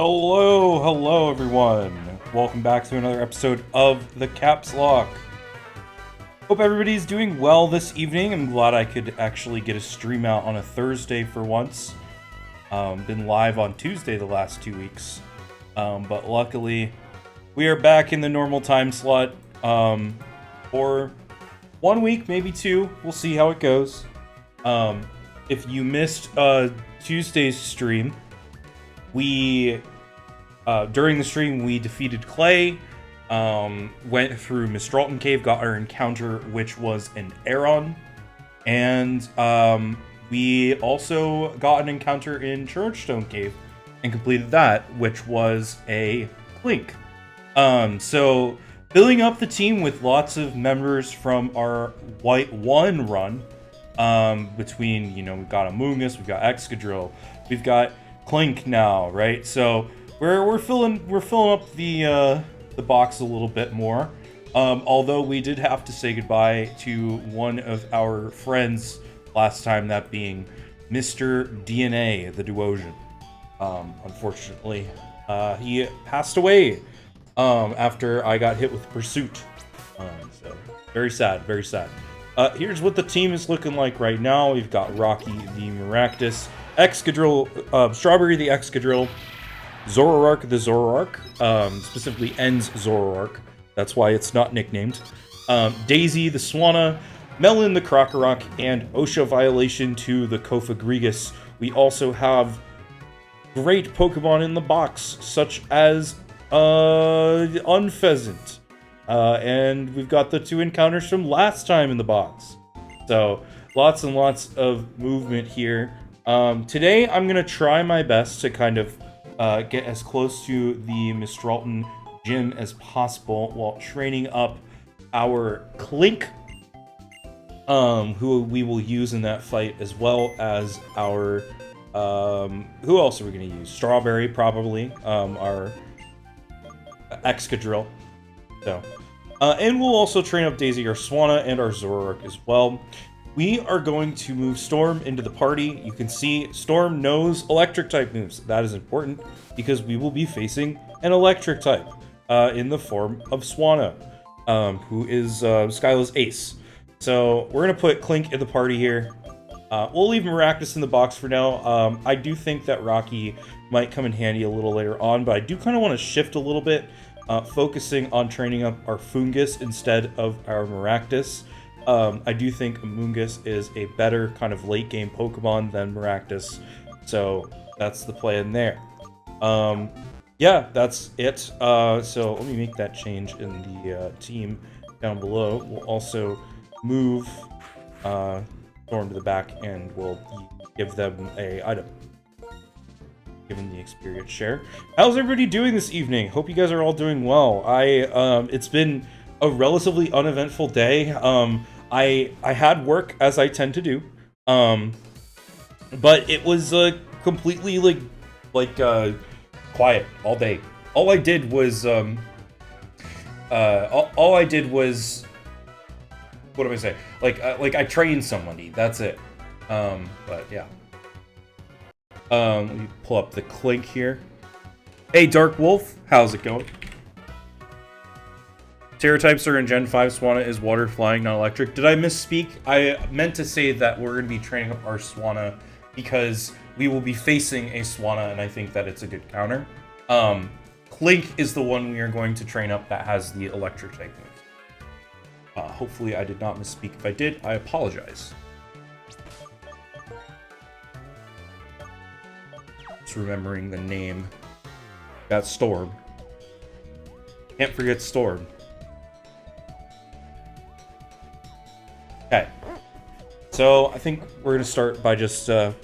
Hello everyone. Welcome back to another episode of TheCapsLocke. Hope everybody's doing well this evening. I'm glad I could actually get a stream out on a Thursday for once. Been live on Tuesday the last 2 weeks. But luckily, we are back in the normal time slot for 1 week, maybe 2. We'll see how it goes. If you missed Tuesday's stream, we during the stream we defeated Clay, went through Mistralton Cave, got our encounter, which was an Aeron, and we also got an encounter in Churchstone Cave and completed that, which was a Clink. So filling up the team with lots of members from our White 1 run, between, we've got Amoongus, we've got Excadrill, we've got Clink now, right? So we're filling up the box a little bit more. Although we did have to say goodbye to one of our friends last time, that being Mr. DNA, the Duosian. Unfortunately, he passed away after I got hit with Pursuit. So very sad, very sad. Here's what the team is looking like right now. We've got Rocky the Maractus, Excadrill, Strawberry the Excadrill, Zoroark the Zoroark, specifically Ends Zoroark. That's why it's not nicknamed. Daisy the Swanna, Melon the Krokorok, and OSHA violation to the Kofagrigus. We also have great Pokemon in the box, such as Unpheasant. And we've got the 2 encounters from last time in the box. So, lots and lots of movement here. Today, I'm going to try my best to kind of get as close to the Mistralton gym as possible while training up our Clink, who we will use in that fight, as well as our... who else are we going to use? Strawberry, probably. Our Excadrill. So, and we'll also train up Daisy, our Swanna, and our Zoroark as well. We are going to move Storm into the party. You can see Storm knows electric type moves. That is important because we will be facing an electric type in the form of Swanna, who is Skyla's ace. So we're going to put Clink in the party here. We'll leave Maractus in the box for now. I do think that Rocky might come in handy a little later on, but I do kind of want to shift a little bit, focusing on training up our Foongus instead of our Maractus. I do think Amoongus is a better kind of late game Pokemon than Maractus, so that's the plan there. Yeah, that's it. So let me make that change in the team down below. We'll also move Storm to the back, and we'll give them a item. Give them the experience share. How's everybody doing this evening? Hope you guys are all doing well. It's been a relatively uneventful day. I had work, as I tend to do, but it was completely quiet all day. All I did was what do I say? Like I trained somebody. That's it. But yeah. Let me pull up the Clink here. Hey, Dark Wolf, how's it going? Terra types are in Gen 5. Swanna is water, flying, not electric. Did I misspeak? I meant to say that we're going to be training up our Swanna because we will be facing a Swanna, and I think that it's a good counter. Clink is the one we are going to train up that has the electric type moves. Hopefully I did not misspeak. If I did, I apologize. Just remembering the name. Got Storm. Can't forget Storm. Okay, so I think we're going to start by just kind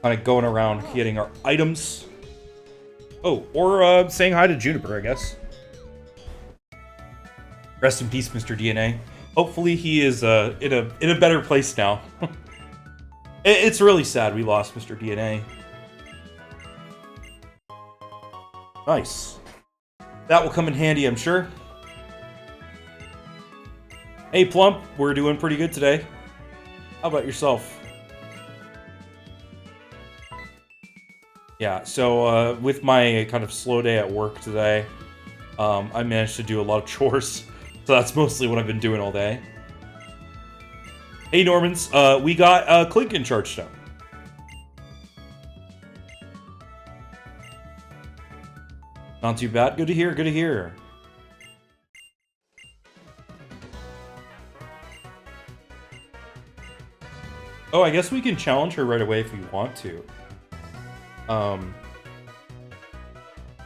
of going around getting our items. Oh, or saying hi to Juniper, I guess. Rest in peace, Mr. DNA. Hopefully he is in a better place now. It's really sad we lost Mr. DNA. Nice. That will come in handy, I'm sure. Hey Plump, we're doing pretty good today. How about yourself? Yeah, so with my kind of slow day at work today, I managed to do a lot of chores. So that's mostly what I've been doing all day. Hey, Normans, we got Clink in Chargestone. Not too bad. Good to hear, good to hear. Oh, I guess we can challenge her right away if we want to.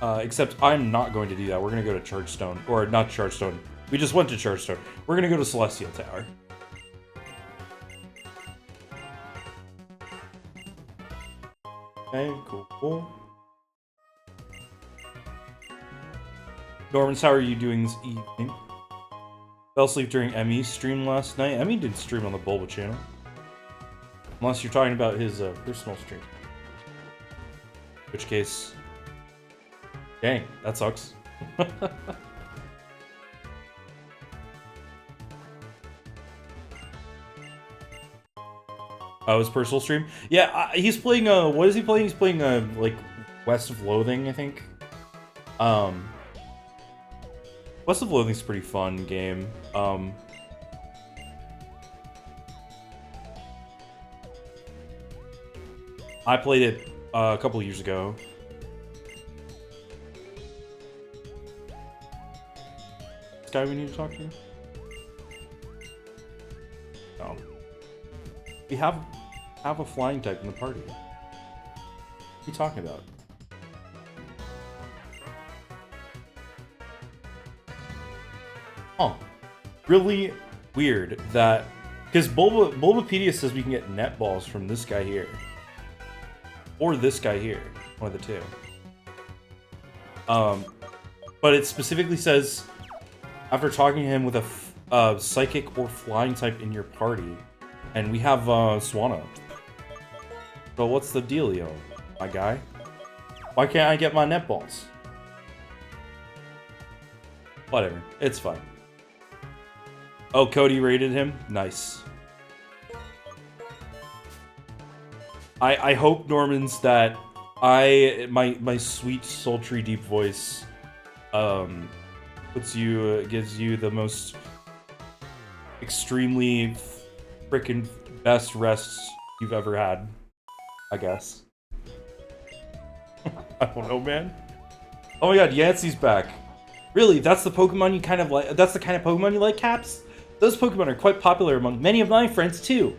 Except I'm not going to do that. We're going to go to Chargestone. Or not Chargestone. We just went to Chargestone. We're going to go to Celestial Tower. Okay, cool. Normans, how are you doing this evening? Fell asleep during Emmy's stream last night. Emmy didn't stream on the Bulba channel. Unless you're talking about his personal stream. In which case... Dang, that sucks. Oh, his personal stream? Yeah, he's playing, what is he playing? He's playing, like, West of Loathing, I think. West of Loathing's a pretty fun game. I played it a couple years ago. This guy we need to talk to? Oh. We have a flying type in the party. What are you talking about? Oh, really weird that because Bulbapedia says we can get net balls from this guy here, or this guy here, one of the two. But it specifically says after talking to him with a psychic or flying type in your party, and we have Swanna. So what's the dealio, my guy? Why can't I get my net balls? Whatever, it's fine. Oh, Cody rated him? Nice. I hope, Normans, that my sweet, sultry, deep voice gives you the most extremely frickin' best rests you've ever had, I guess. I don't know, man. Oh my god, Yancey's back. Really, that's the Pokemon you kind of like? That's the kind of Pokemon you like, Caps? Those Pokemon are quite popular among many of my friends, too.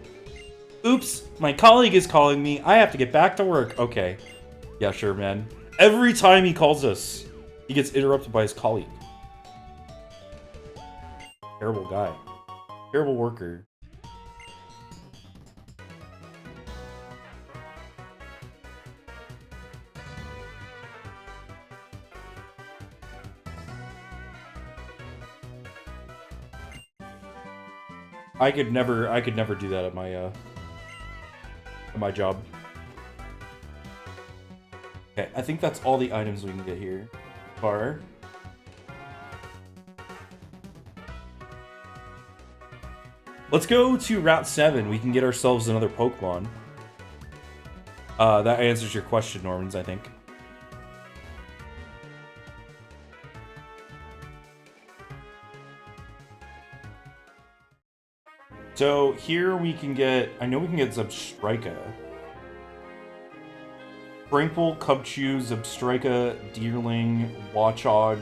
Oops, my colleague is calling me. I have to get back to work. Okay. Yeah, sure, man. Every time he calls us, he gets interrupted by his colleague. Terrible guy. Terrible worker. I could never do that at my job. Okay, I think that's all the items we can get here. Bar. Let's go to Route 7. We can get ourselves another Pokemon. That answers your question, Normans, I think. So here we can get, I know we can get Zebstrika. Brinkle, Cubchoo, Zebstrika, Deerling, Watchog,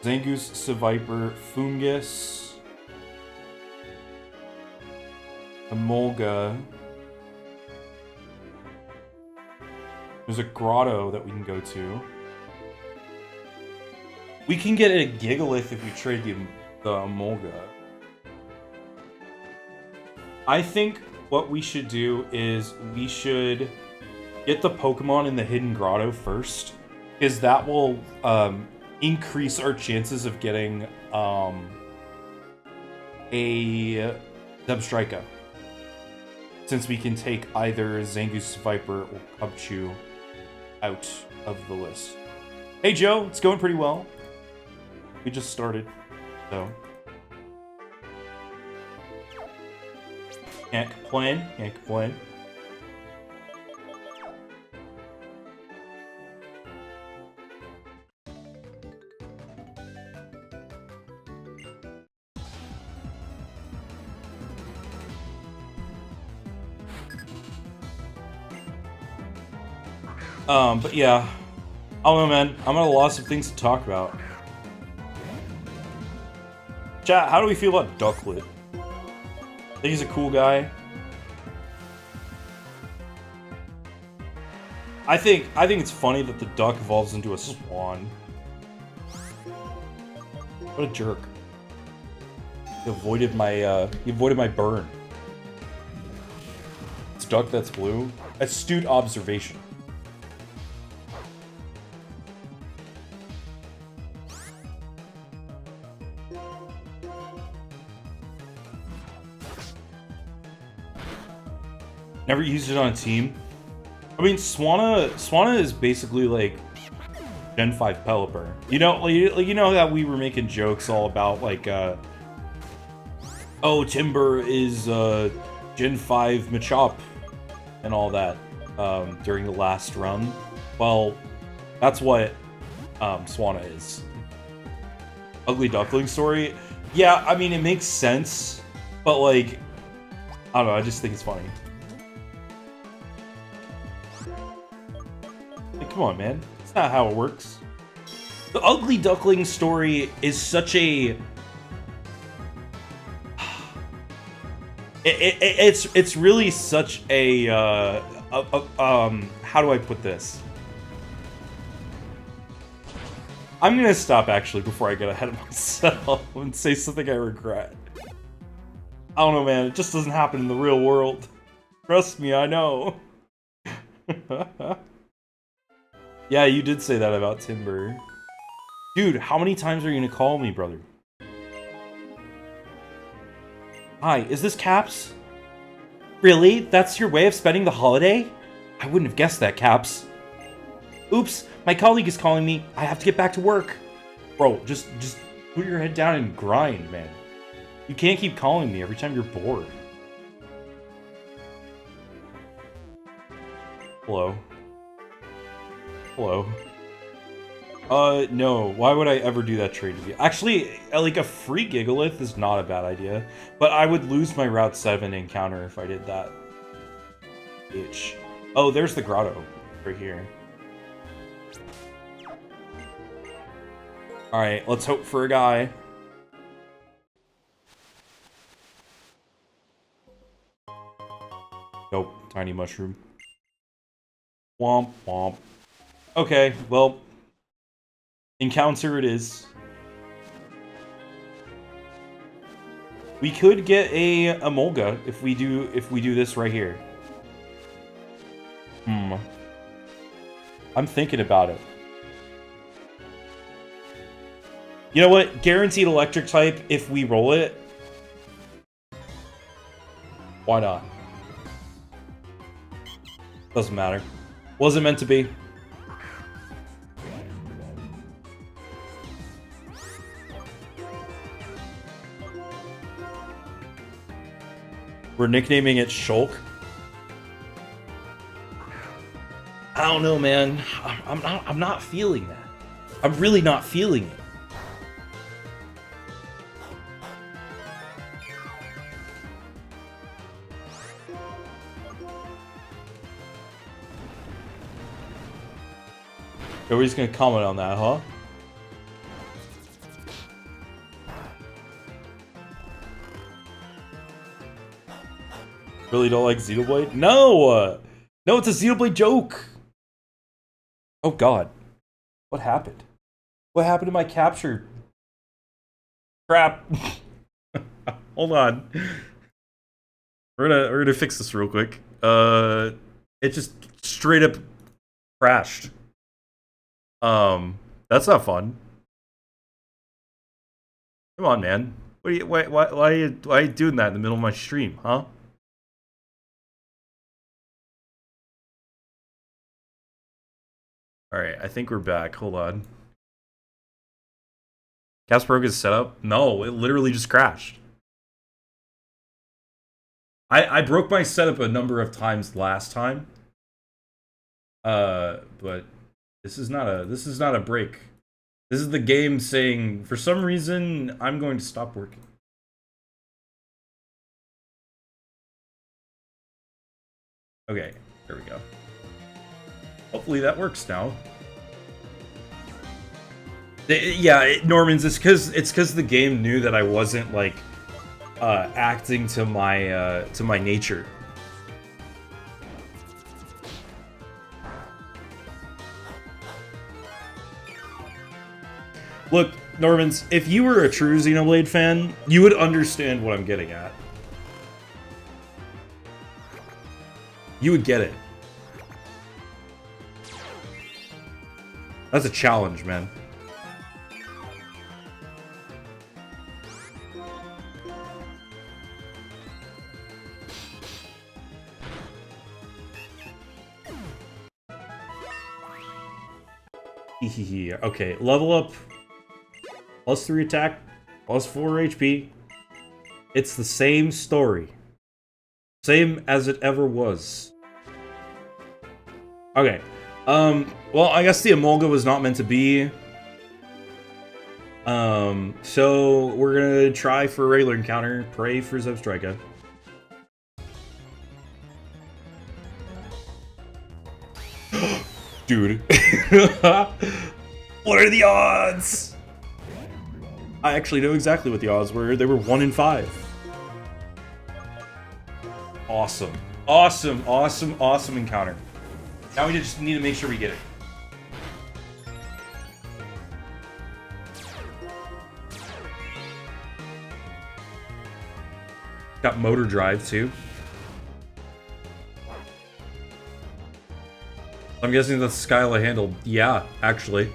Zangoose, Seviper, Fungus, Emolga. There's a grotto that we can go to. We can get a Gigalith if we trade the Emolga. I think what we should do is we should get the Pokemon in the Hidden Grotto first, because that will increase our chances of getting a Zebstrika. Since we can take either Zangoose, Viper, or Cubchoo out of the list. Hey Joe, it's going pretty well. We just started, so... Can't complain, can't complain. But yeah. I don't know, man. I'm at a loss of things to talk about. Chat, how do we feel about Ducklet? I think he's a cool guy. I think it's funny that the duck evolves into a swan. What a jerk. He avoided my burn. It's duck that's blue. Astute observation. Never used it on a team. I mean, Swanna is basically like Gen 5 Pelipper. You know that we were making jokes all about like, oh, Timber is Gen 5 Machop and all that during the last run. Well, that's what Swanna is. Ugly Duckling story. Yeah, I mean, it makes sense, but like, I don't know, I just think it's funny. Like, come on, man. That's not how it works. The Ugly Duckling story is such a... It's really such a how do I put this? I'm gonna stop actually before I get ahead of myself and say something I regret. I don't know, man. It just doesn't happen in the real world. Trust me, I know. Yeah, you did say that about Timber. Dude, how many times are you gonna call me, brother? Hi, is this Caps? Really? That's your way of spending the holiday? I wouldn't have guessed that, Caps. Oops, my colleague is calling me. I have to get back to work. Bro, just put your head down and grind, man. You can't keep calling me every time you're bored. Hello. Hello. No. Why would I ever do that trade with you? Actually, like, a free Gigalith is not a bad idea. But I would lose my Route 7 encounter if I did that. Bitch. Oh, there's the grotto. Right here. Alright, let's hope for a guy. Nope. Tiny mushroom. Womp womp. Okay, well... Encounter it is. We could get a Molga if we do this right here. I'm thinking about it. You know what? Guaranteed electric type if we roll it. Why not? Doesn't matter. Wasn't meant to be. We're nicknaming it Shulk. I don't know, man. I'm not feeling that. I'm really not feeling it. Nobody's gonna comment on that, huh? Really don't like Xenoblade? No! No, it's a Xenoblade joke! Oh god. What happened? What happened to my capture? Crap. Hold on. We're gonna fix this real quick. It just straight up crashed. That's not fun. Come on, man. What are you, why are you doing that in the middle of my stream, huh? Alright, I think we're back. Hold on. Casper is set up? No, it literally just crashed. I broke my setup a number of times last time. But this is not a break. This is the game saying, for some reason, I'm going to stop working. Okay, there we go. Hopefully that works now. Yeah, Norman's. It's because the game knew that I wasn't like acting to my nature. Look, Normans, if you were a true Xenoblade fan, you would understand what I'm getting at. You would get it. That's a challenge, man. Okay, level up. +3 attack, +4 HP. It's the same story. Same as it ever was. Okay. Well, I guess the Emolga was not meant to be. So we're gonna try for a regular encounter. Pray for Zebstrika. Dude. What are the odds? I actually know exactly what the odds were. They were 1 in 5. Awesome. Awesome, awesome, awesome encounter. Now we just need to make sure we get it. Got motor drive too. I'm guessing that's Skyla handled. Yeah, actually.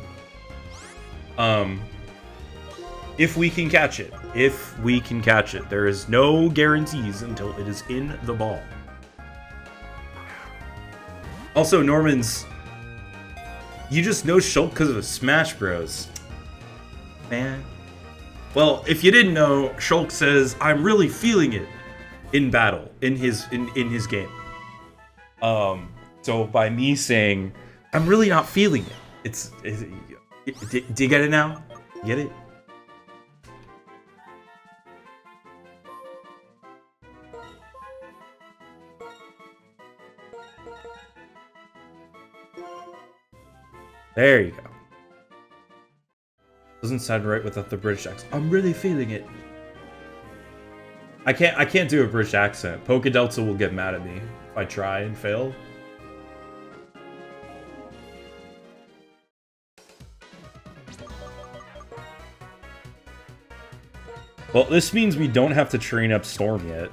If we can catch it. If we can catch it. There is no guarantees until it is in the ball. Also, Normans, you just know Shulk because of the Smash Bros. Man. Well, if you didn't know, Shulk says, "I'm really feeling it" in battle, in his game. So by me saying, "I'm really not feeling it," do you get it now? Get it? There you go. Doesn't sound right without the British accent. I'm really feeling it. I can't do a British accent. Polka Delta will get mad at me if I try and fail. Well, this means we don't have to train up Storm yet.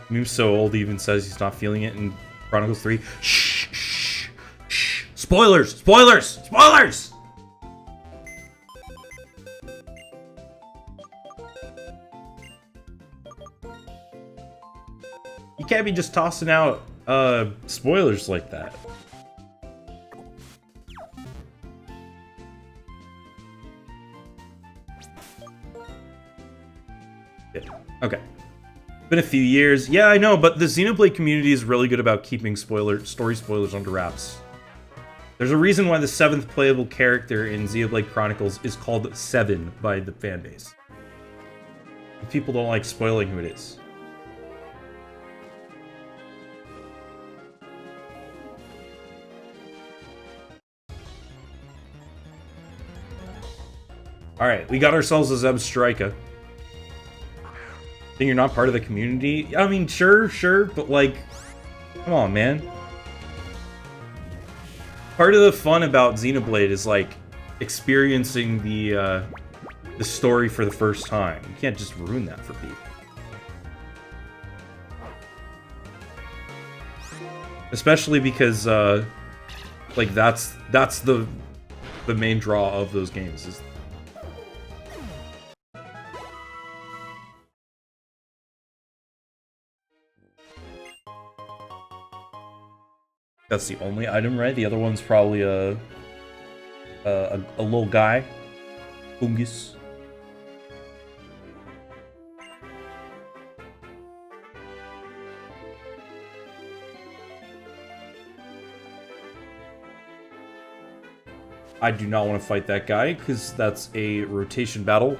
Move's so old, he even says he's not feeling it in Chronicles 3. Shh, shh, shh. Spoilers! Spoilers! Spoilers! You can't be just tossing out spoilers like that. Yeah. Okay. Been a few years. Yeah, I know, but the Xenoblade community is really good about keeping story spoilers under wraps. There's a reason why the 7th playable character in Xenoblade Chronicles is called 7 by the fanbase. People don't like spoiling who it is. Alright, we got ourselves a Zebstrika. Think you're not part of the community? I mean, sure, but like, come on, man. Part of the fun about Xenoblade is like experiencing the story for the first time. You can't just ruin that for people. Especially because like that's the main draw of those games is that's the only item, right? The other one's probably a little guy. Fungus. I do not want to fight that guy, because that's a rotation battle.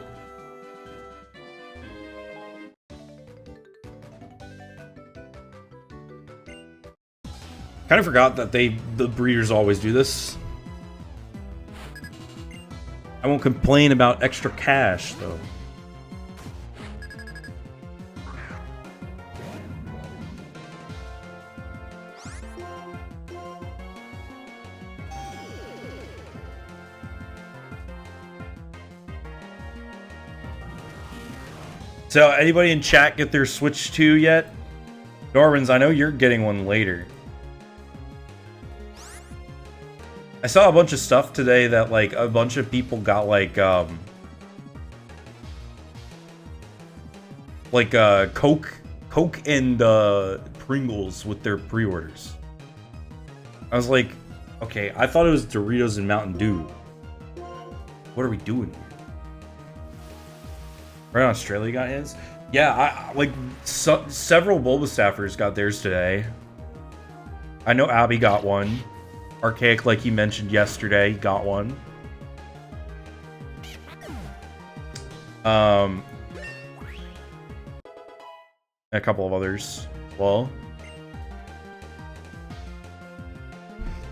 Kind of forgot that the breeders always do this. I won't complain about extra cash, though. So, anybody in chat get their Switch 2 yet? Darwin's, I know you're getting one later. I saw a bunch of stuff today that, like, a bunch of people got, like, Coke and, Pringles with their pre-orders. I was like, okay, I thought it was Doritos and Mountain Dew. What are we doing here? Right, Australia got his? Yeah, several Bulbastaffers got theirs today. I know Abby got one. Archaic, like he mentioned yesterday, got one. A couple of others as well.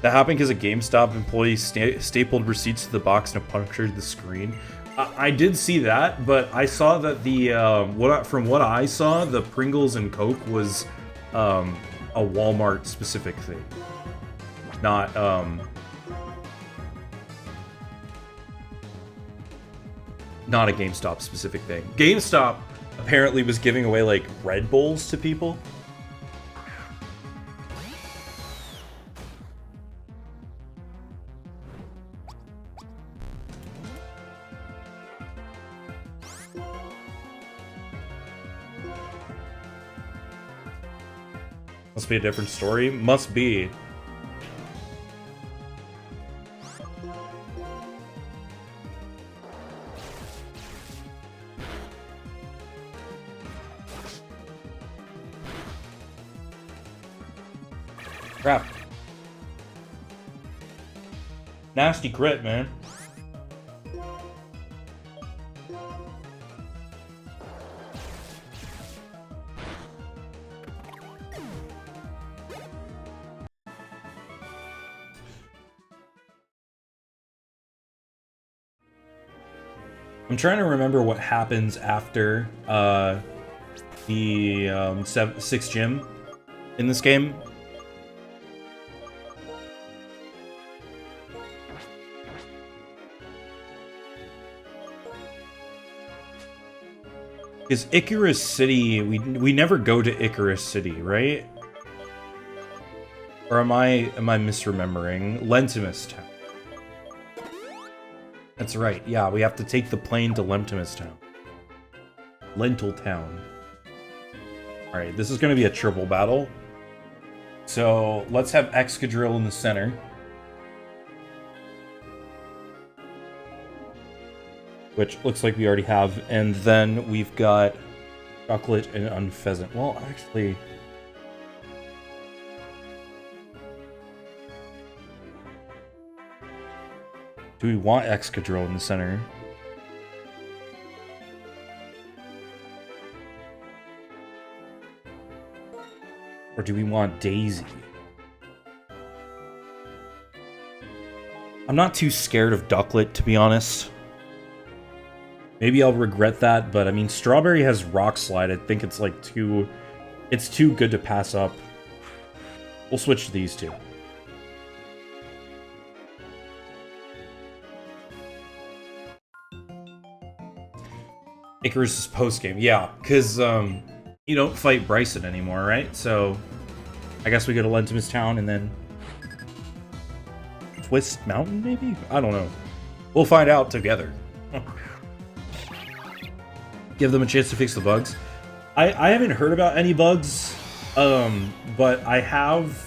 That happened because a GameStop employee stapled receipts to the box and punctured the screen. I did see that, but I saw that from what I saw, the Pringles and Coke was a Walmart specific thing, not a GameStop specific thing. GameStop apparently was giving away like Red Bulls to people. Must be a different story. Must be. Crap. Nasty crit, man. I'm trying to remember what happens after the 6th gym in this game. Is Icarus City, we never go to Icarus City, right? Or am I misremembering? Lentimus Town. That's right, yeah, we have to take the plane to Lentimus Town. Lentil Town. Alright, this is going to be a triple battle. So, let's have Excadrill in the center. Which looks like we already have. And then we've got Chocolate and Unpheasant. Well, actually... do we want Excadrill in the center? Or do we want Daisy? I'm not too scared of Ducklet, to be honest. Maybe I'll regret that, but I mean, Strawberry has Rock Slide. I think it's like it's too good to pass up. We'll switch to these two. Icarus' post-game, yeah, because you don't fight Bryson anymore, right? So I guess we go to Lentimus Town and then Twist Mountain, maybe? I don't know. We'll find out together. Give them a chance to fix the bugs. I haven't heard about any bugs, but I have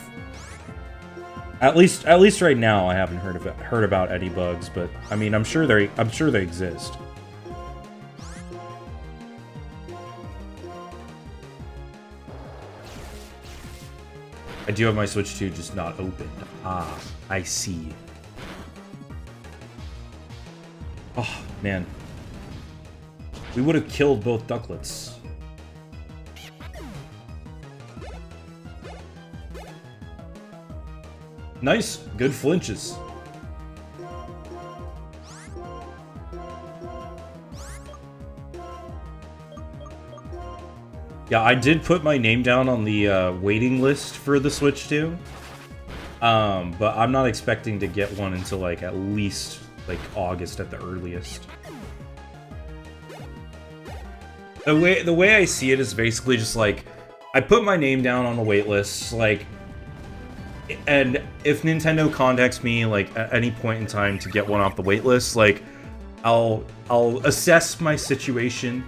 at least right now I haven't heard about any bugs. But I mean, I'm sure they exist. I do have my Switch 2, just not opened. Ah, I see. Oh, man. We would have killed both Ducklets. Nice, good flinches. Yeah, I did put my name down on the waiting list for the Switch 2. But I'm not expecting to get one until like at least like August at the earliest. The way I see it is basically just like I put my name down on the wait list, like, and if Nintendo contacts me like at any point in time to get one off the wait list, like I'll assess my situation,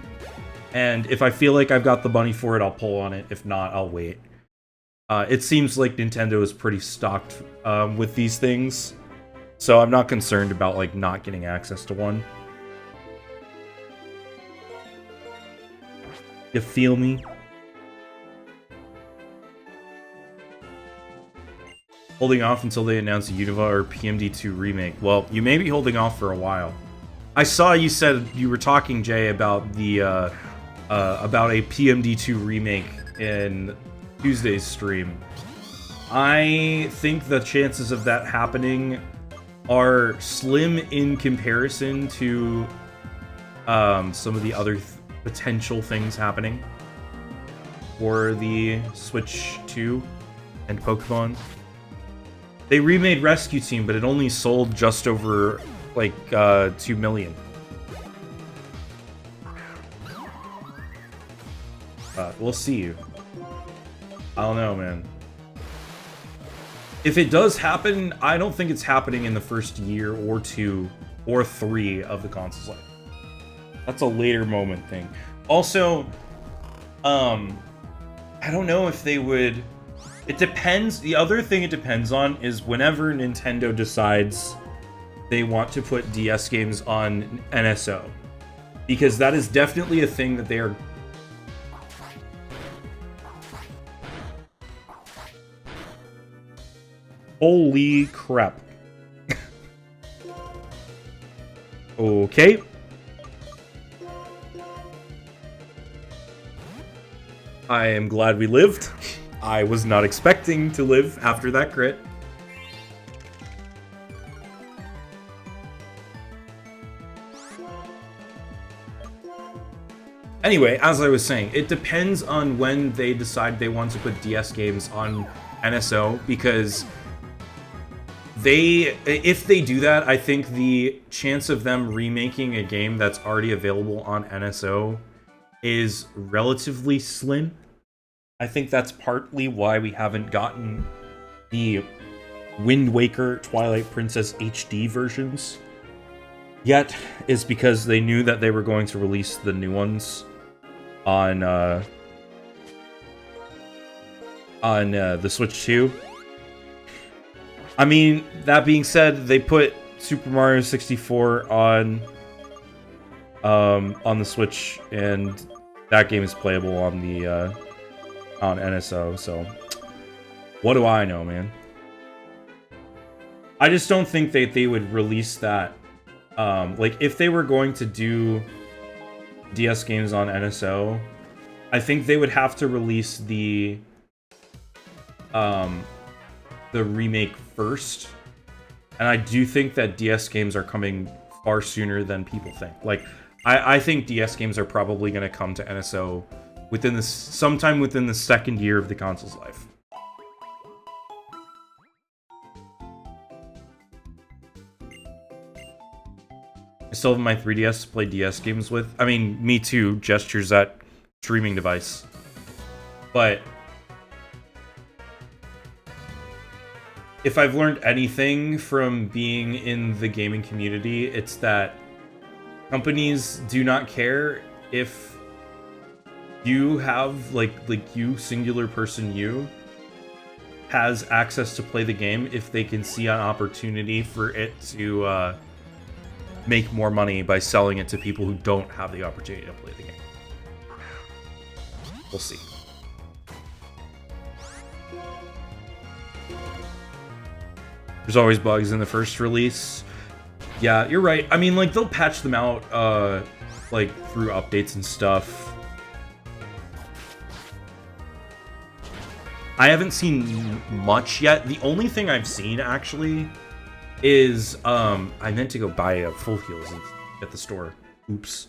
and if I feel like I've got the money for it, I'll pull on it. If not, I'll wait. It seems like Nintendo is pretty stocked with these things, so I'm not concerned about like not getting access to one. You feel me? Holding off until they announce a Unova or PMD2 remake. Well, you may be holding off for a while. I saw you said you were talking, Jay, about the about a PMD2 remake in Tuesday's stream. I think the chances of that happening are slim in comparison to some of the other potential things happening for the Switch 2 and Pokemon. They remade Rescue Team, but it only sold just over like 2 million. We'll see. I don't know, man. If it does happen, I don't think it's happening in the first year or 2 or 3 of the console's life. That's a later moment thing. Also, I don't know if they would... It depends. The other thing it depends on is whenever Nintendo decides they want to put DS games on NSO. Because that is definitely a thing that they are... Holy crap. Okay. I am glad we lived. I was not expecting to live after that crit. Anyway, as I was saying, it depends on when they decide they want to put DS games on NSO, because if they do that, I think the chance of them remaking a game that's already available on NSO is relatively slim. I think that's partly why we haven't gotten the Wind Waker Twilight Princess HD versions yet, is because they knew that they were going to release the new ones on the Switch 2. I mean, that being said, they put Super Mario 64 on the Switch, and that game is playable on the on NSO. So, what do I know, man? I just don't think that they would release that. Like, if they were going to do DS games on NSO, I think they would have to release the remake first. And I do think that DS games are coming far sooner than people think. Like, I think DS games are probably going to come to NSO sometime within the second year of the console's life. I still have my 3DS to play DS games with. I mean, me too. Gestures that streaming device. But if I've learned anything from being in the gaming community, it's that companies do not care if you have, like you, singular person you, has access to play the game if they can see an opportunity for it to make more money by selling it to people who don't have the opportunity to play the game. We'll see. There's always bugs in the first release. Yeah, you're right. I mean, like, they'll patch them out, like, through updates and stuff. I haven't seen much yet. The only thing I've seen actually is I meant to go buy a full heals at the store. Oops.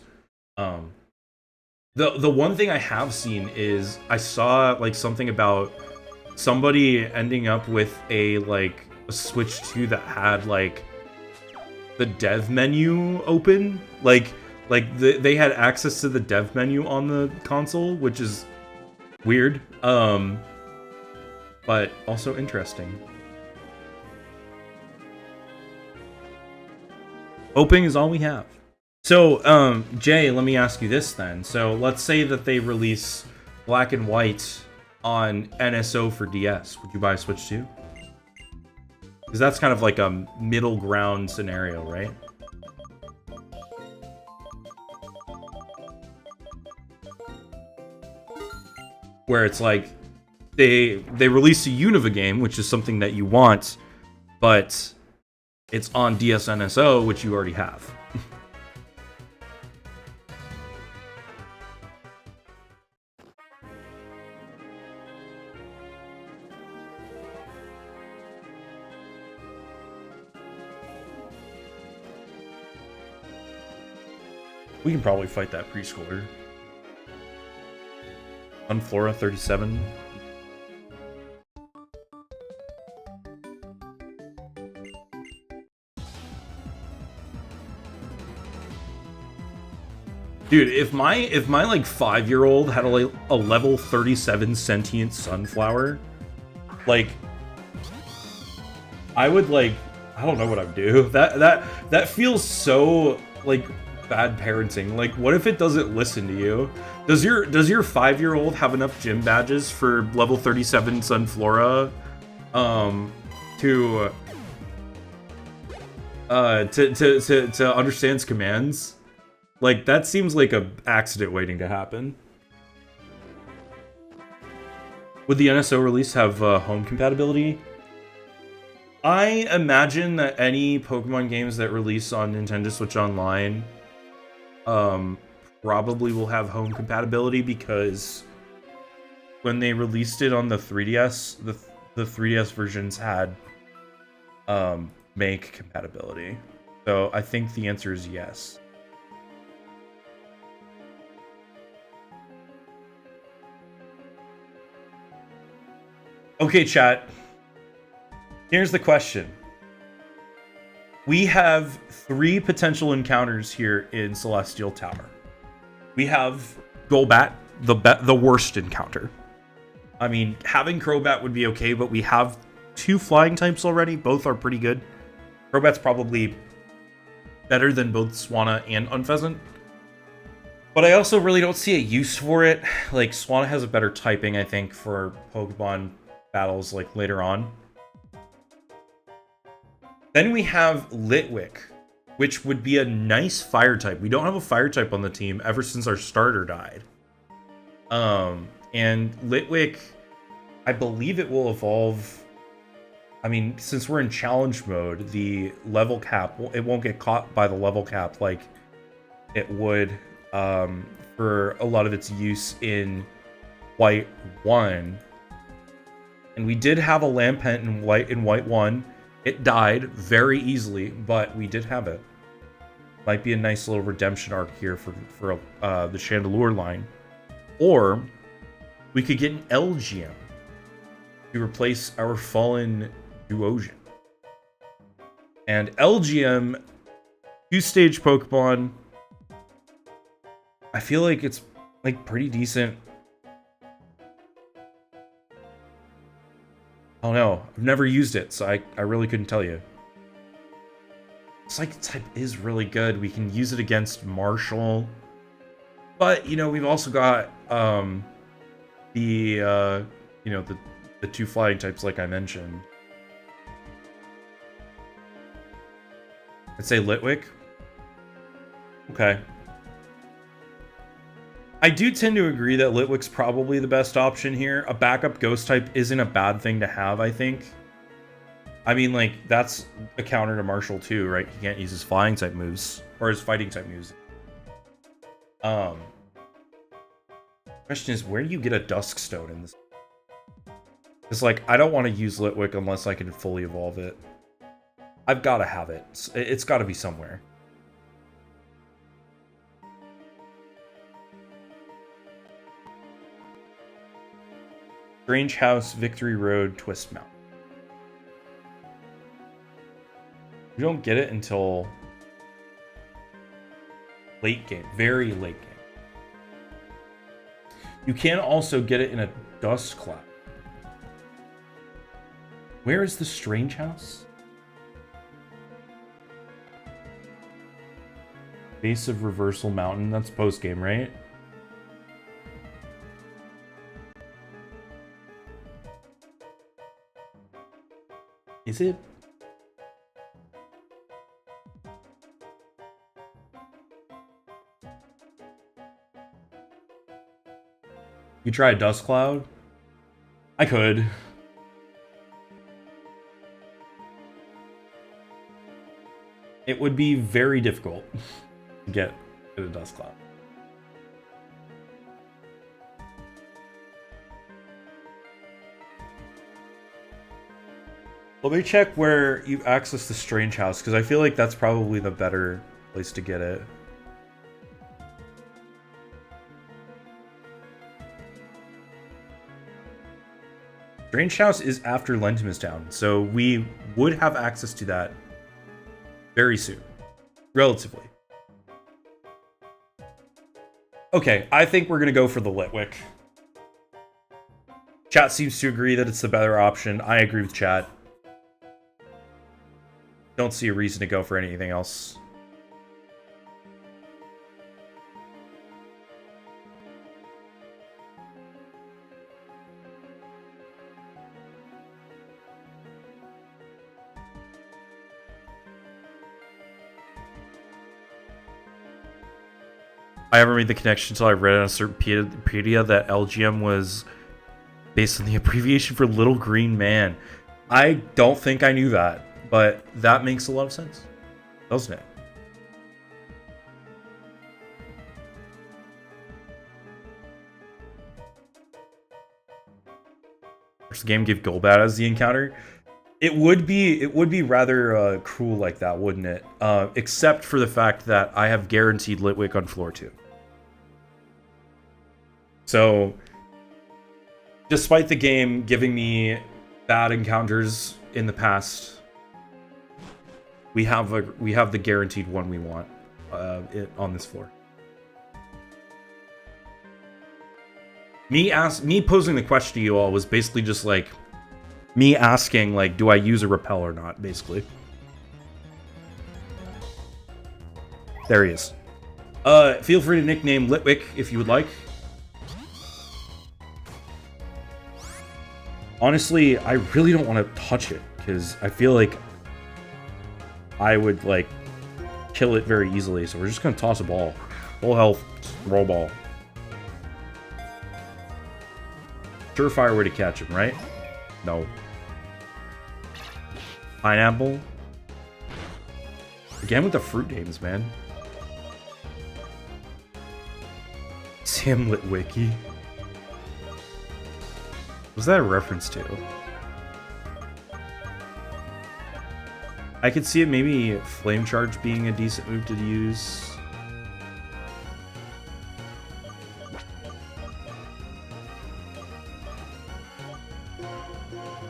The one thing I have seen is I saw like something about somebody ending up with a Switch 2 that had like the dev menu open, like they had access to the dev menu on the console, which is weird, but also interesting. Hoping is all we have. So, Jay, let me ask you this then. So, let's say that they release Black and White on NSO for DS. Would you buy a Switch 2? Because that's kind of like a middle ground scenario, right? Where it's like they release a Unova game, which is something that you want, but it's on DS NSO, which you already have. We can probably fight that preschooler. Unflora 37. Dude, if my like 5-year-old had a level 37 sentient sunflower, like I would like, I don't know what I'd do. That feels so like bad parenting. Like, what if it doesn't listen to you? Does your 5-year-old have enough gym badges for level 37 Sunflora to understand commands? Like, that seems like a accident waiting to happen. Would the NSO release have home compatibility? I imagine that any Pokemon games that release on Nintendo Switch Online probably will have home compatibility, because when they released it on the 3DS, the 3DS versions had make compatibility. So I think the answer is yes. Okay, chat. Here's the question. We have 3 potential encounters here in Celestial Tower. We have Golbat, the worst encounter. I mean, having Crobat would be okay, but we have 2 flying types already. Both are pretty good. Crobat's probably better than both Swanna and Unpheasant. But I also really don't see a use for it. Like, Swanna has a better typing, I think, for Pokemon battles like later on. Then we have Litwick, which would be a nice fire type. We don't have a fire type on the team ever since our starter died. And Litwick, I believe it will evolve. I mean, since we're in challenge mode, the level cap, it won't get caught by the level cap like it would for a lot of its use in White 1. And we did have a Lampent in White 1. It died very easily, but we did have it. Might be a nice little redemption arc here for the Chandelure line. Or we could get an LGM to replace our fallen Duosian. And LGM, 2-stage Pokemon, I feel like it's like pretty decent. I don't know. I've never used it, so I really couldn't tell you. Psychic type is really good. We can use it against Marshall. But, you know, we've also got the 2 flying types like I mentioned. I'd say Litwick. Okay. I do tend to agree that Litwick's probably the best option here. A backup ghost type isn't a bad thing to have, I think. I mean, like, that's a counter to Marshall too, right? He can't use his flying type moves, or his fighting type moves. Question is, where do you get a Duskstone in this? It's like, I don't want to use Litwick unless I can fully evolve it. I've got to have it. It's got to be somewhere. Strange House, Victory Road, Twist Mountain. You don't get it until late game, very late game. You can also get it in a dust cloud. Where is the Strange House? Base of Reversal Mountain. That's post game, right? Is it? You try a dust cloud? I could. It would be very difficult to get a dust cloud. Let me check where you access the Strange House, because I feel like that's probably the better place to get it. Strange House is after Lentimus Town, so we would have access to that very soon. Relatively. Okay, I think we're going to go for the Litwick. Chat seems to agree that it's the better option. I agree with chat. Don't see a reason to go for anything else. I haven't made the connection until I read on a certain Wikipedia that LGM was based on the abbreviation for Little Green Man. I don't think I knew that, but that makes a lot of sense, doesn't it? Does the game give Golbat as the encounter? It would be rather cruel like that, wouldn't it? Except for the fact that I have guaranteed Litwick on floor 2. So, despite the game giving me bad encounters in the past, we have the guaranteed one we want on this floor. Me posing the question to you all was basically just like me asking, like, do I use a repel or not, basically. There he is. Feel free to nickname Litwick if you would like. Honestly, I really don't want to touch it, because I feel like I would, like, kill it very easily, so we're just going to toss a ball. Full health, throw ball. Surefire way to catch him, right? No. Pineapple. Again with the fruit games, man. Sam Litwicky. What's that a reference to? I could see it maybe Flame Charge being a decent move to use.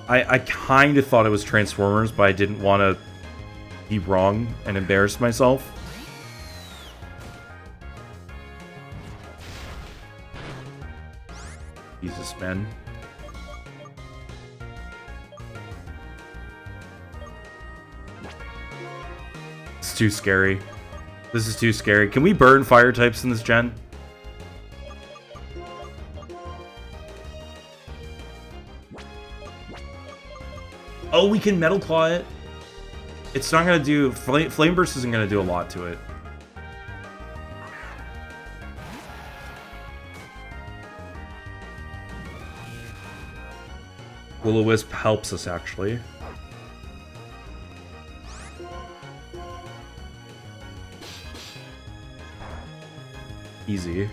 I kind of thought it was Transformers, but I didn't want to be wrong and embarrass myself. Jesus, man. It's too scary. This is too scary. Can we burn fire types in this gen? Oh, we can Metal Claw it. It's not going to do... Flame Burst isn't going to do a lot to it. Will-O-Wisp helps us, actually. Easy.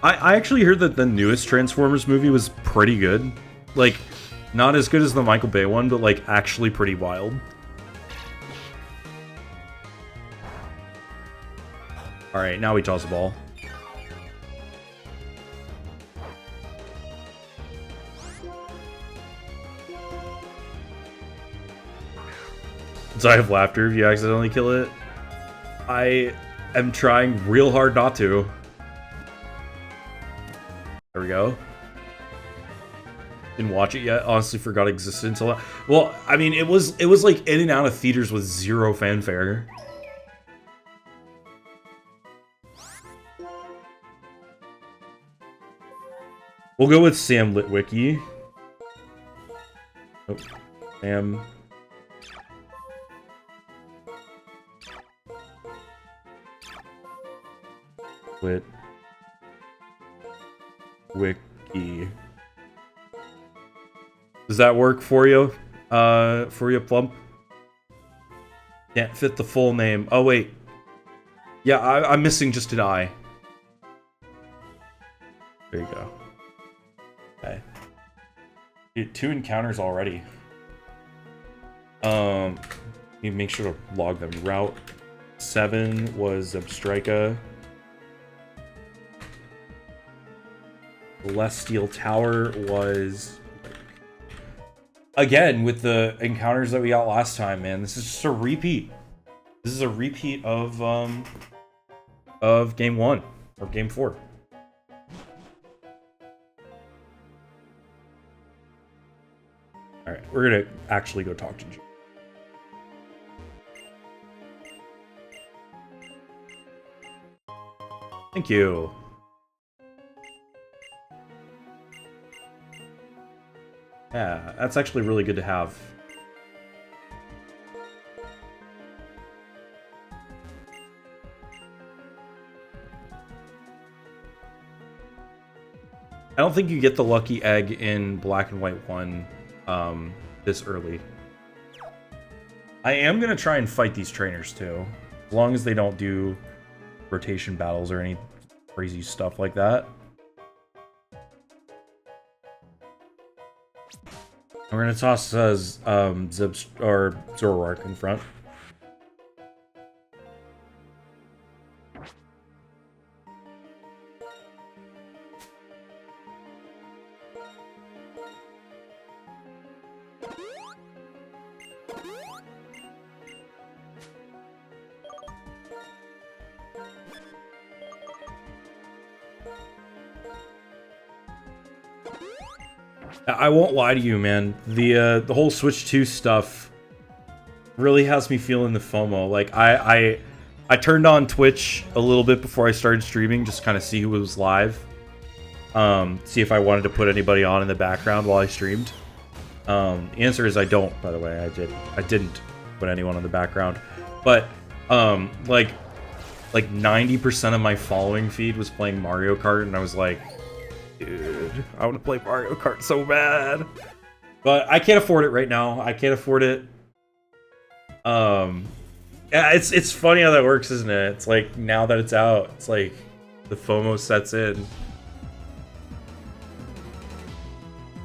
I actually heard that the newest Transformers movie was pretty good. Like, not as good as the Michael Bay one, but like actually pretty wild. Alright, now we toss the ball. Die of laughter if you accidentally kill it. I am trying real hard not to. There we go. Didn't watch it yet. Honestly, forgot it existed until. Well, I mean, it was like in and out of theaters with zero fanfare. We'll go with Sam Litwicky. Oh, Sam. Wiki. Does that work for you? Plump? Can't fit the full name. Oh, wait. Yeah, I'm missing just an I. There you go. Okay. Dude, 2 encounters already. You make sure to log them. Route 7 was Abstrika. Celestial Tower was... Again, with the encounters that we got last time, man. This is just a repeat. This is a repeat of Game 1. Or Game 4. Alright, we're gonna actually go talk to Jim. Thank you. Yeah, that's actually really good to have. I don't think you get the lucky egg in Black and White 1 this early. I am going to try and fight these trainers too, as long as they don't do rotation battles or any crazy stuff like that. We're gonna toss Zoroark in front. I won't lie to you, man. The whole Switch 2 stuff really has me feeling the FOMO. Like, I turned on Twitch a little bit before I started streaming, just kind of see who was live. See if I wanted to put anybody on in the background while I streamed. The answer is I don't, by the way. I didn't put anyone on the background. But, like 90% of my following feed was playing Mario Kart, and I was like... Dude, I want to play Mario Kart so bad. But I can't afford it right now. I can't afford it. Yeah, it's funny how that works, isn't it? It's like, now that it's out, it's like, the FOMO sets in.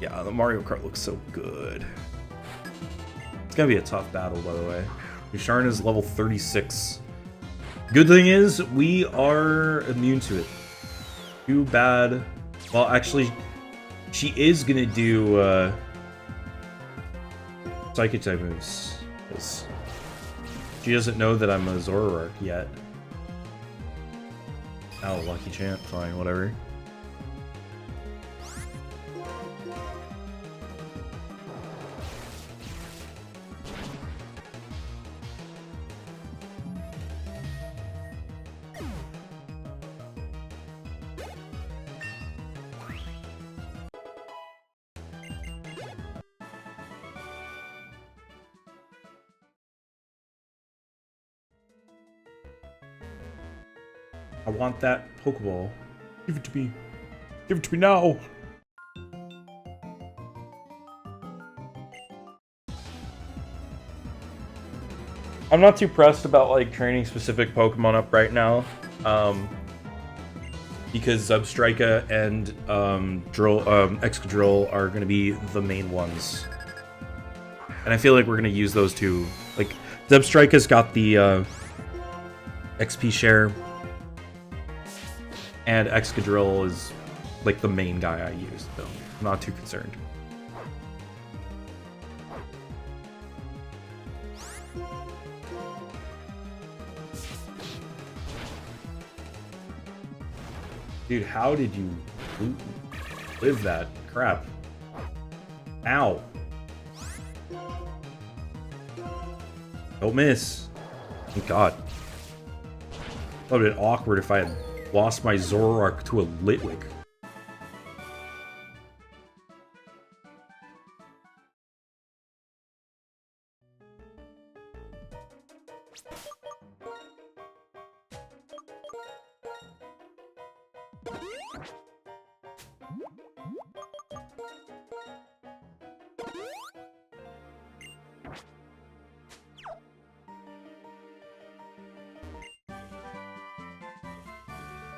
Yeah, the Mario Kart looks so good. It's gonna be a tough battle, by the way. Yusharn is level 36. Good thing is, we are immune to it. Too bad... Well, actually, she is gonna do Psychic type moves. Because she doesn't know that I'm a Zoroark yet. Oh, lucky champ. Fine, whatever. I want that Pokeball. Give it to me. Give it to me now. I'm not too pressed about like training specific Pokemon up right now. because Zubstrika and Excadrill are going to be the main ones. And I feel like we're going to use those two. Like, Zubstrika's got the XP share, and Excadrill is like the main guy I use, so I'm not too concerned. Dude, how did you live that crap? Ow. Don't miss. Thank God. That would have been awkward if I had lost my Zoroark to a Litwick.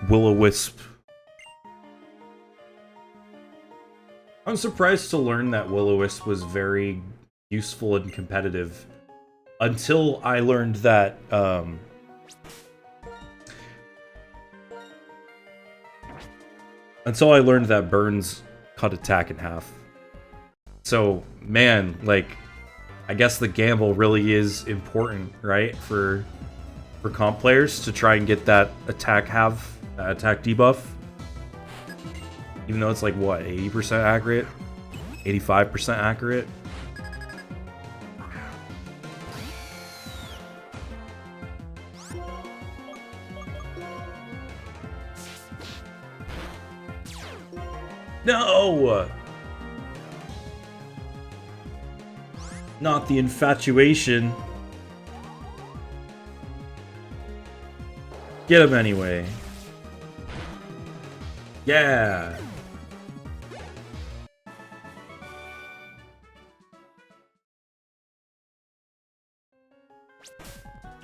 Will-O-Wisp. I'm surprised to learn that Will-O-Wisp was very useful and competitive until I learned that Burns cut attack in half. So, man, like, I guess the gamble really is important, right? For comp players to try and get that attack debuff. Even though it's like, what, 80% accurate? 85% accurate? No! Not the infatuation. Get him anyway. Yeah.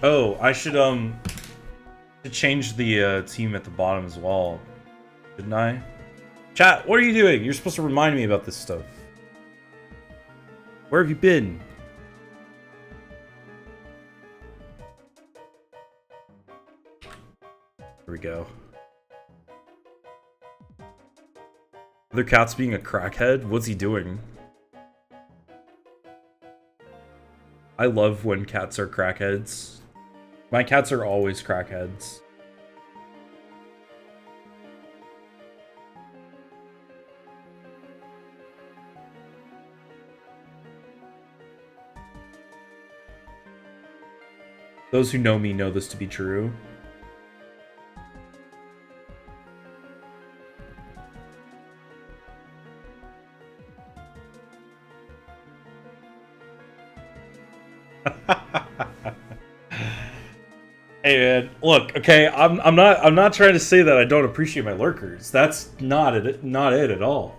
Oh, I should change the team at the bottom as well, shouldn't I? Chat, what are you doing? You're supposed to remind me about this stuff. Where have you been? Here we go. Other cat's being a crackhead? What's he doing? I love when cats are crackheads. My cats are always crackheads. Those who know me know this to be true. Hey man, look, okay, I'm not trying to say that I don't appreciate my lurkers. That's not it at all.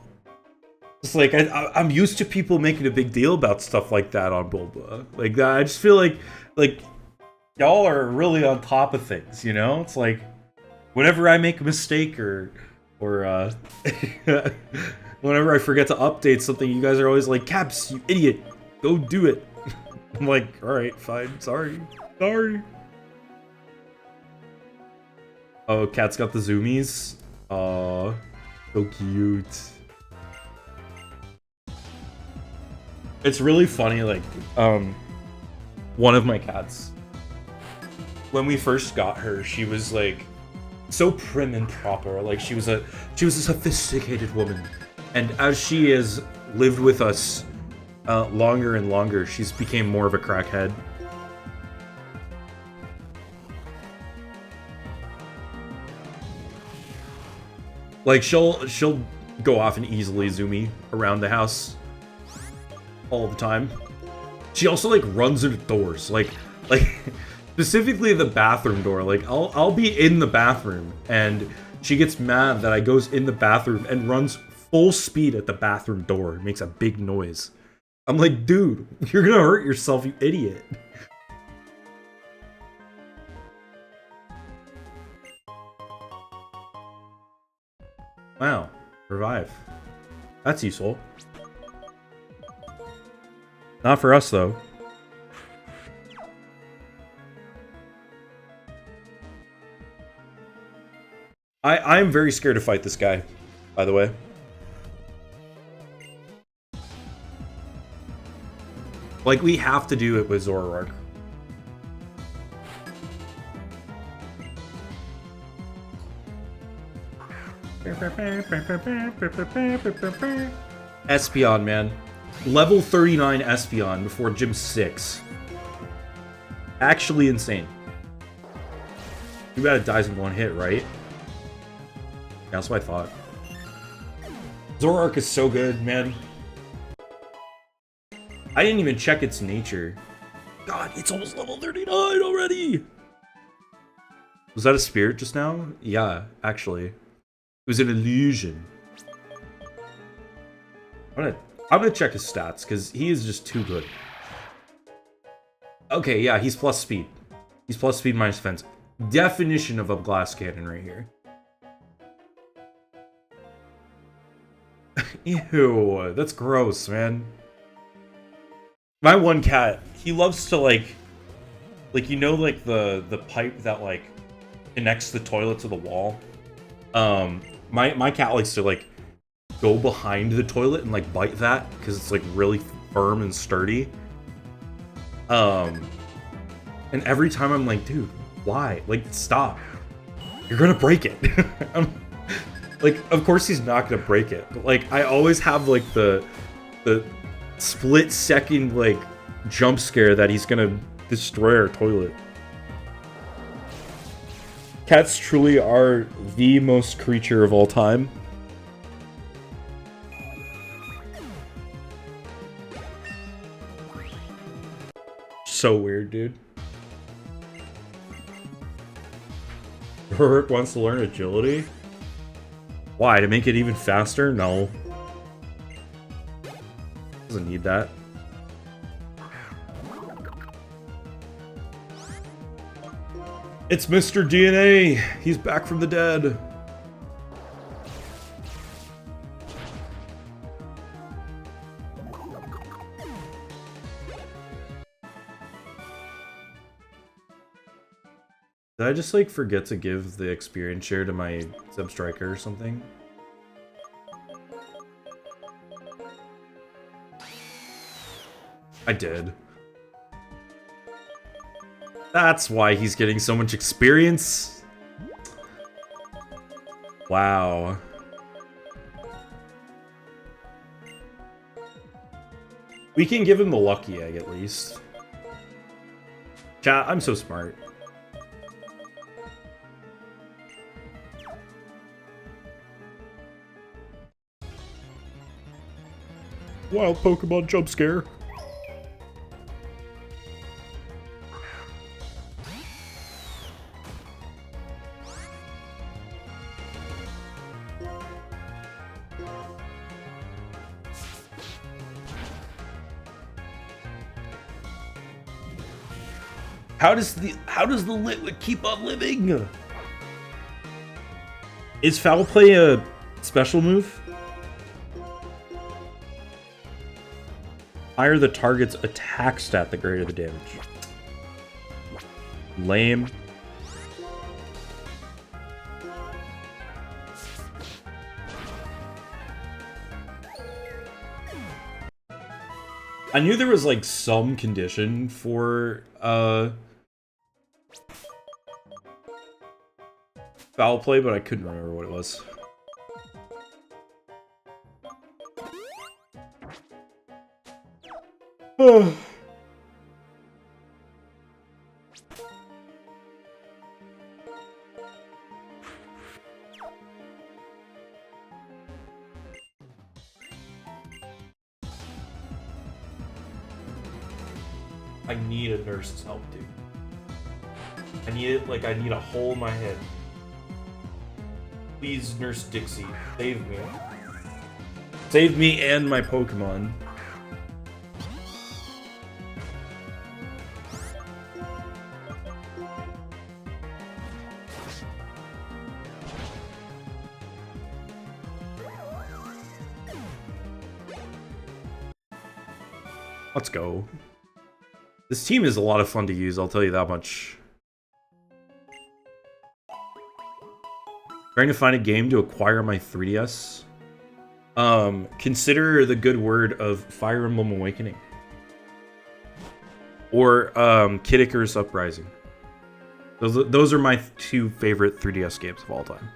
It's like I'm used to people making a big deal about stuff like that on Bulba. Like that, I just feel like y'all are really on top of things, you know? It's like whenever I make a mistake or whenever I forget to update something, you guys are always like, "Caps, you idiot, go do it." I'm like, all right, fine, sorry. Oh, Cat's got the zoomies. Aw, so cute. It's really funny, like, one of my cats, when we first got her, she was like so prim and proper. Like she was a sophisticated woman, and as she has lived with us longer and longer, she's became more of a crackhead. Like she'll go off and easily zoomy around the house all the time. She also like runs into doors, like specifically the bathroom door. Like I'll be in the bathroom and she gets mad that I goes in the bathroom and runs full speed at the bathroom door. It makes a big noise. I'm like, dude, you're gonna hurt yourself, you idiot. Wow. Revive. That's useful. Not for us, though. I'm very scared to fight this guy, by the way. Like, we have to do it with Zoroark. Espeon, man. Level 39 Espeon before Gym 6. Actually insane. Too bad it dies in one hit, right? That's what I thought. Zoroark is so good, man. I didn't even check its nature. God, it's almost level 39 already! Was that a spirit just now? Yeah, actually. It was an illusion. I'm gonna check his stats, because he is just too good. Okay, yeah, he's plus speed. He's plus speed minus defense. Definition of a glass cannon right here. Ew, that's gross, man. My one cat, he loves to like you know, like the pipe that like connects the toilet to the wall. My cat likes to like go behind the toilet and like bite that because it's like really firm and sturdy. And every time I'm like, dude, why? Like, stop. You're gonna break it. Like, of course he's not gonna break it, but like I always have like the split second like jump scare that he's gonna destroy our toilet. Cats truly are the most creature of all time. So weird, dude. Robert wants to learn agility? Why? To make it even faster? No. Doesn't need that. It's Mr. DNA! He's back from the dead! Did I just, like, forget to give the experience share to my sub-striker or something? I did. That's why he's getting so much experience. Wow. We can give him the lucky egg at least. Chat, I'm so smart. Wild Pokemon jump scare. How does the Litwick keep on living? Is Foul Play a special move? Higher the target's attack stat, the greater the damage. Lame. I knew there was like some condition for Foul Play, but I couldn't remember what it was. I need a nurse's help, dude. I need it like I need a hole in my head. Please, Nurse Dixie, save me. Save me and my Pokemon. Let's go. This team is a lot of fun to use, I'll tell you that much. Trying to find a game to acquire my 3DS. Consider the good word of Fire Emblem Awakening. Or Kid Icarus Uprising. Those are my 2 favorite 3DS games of all time.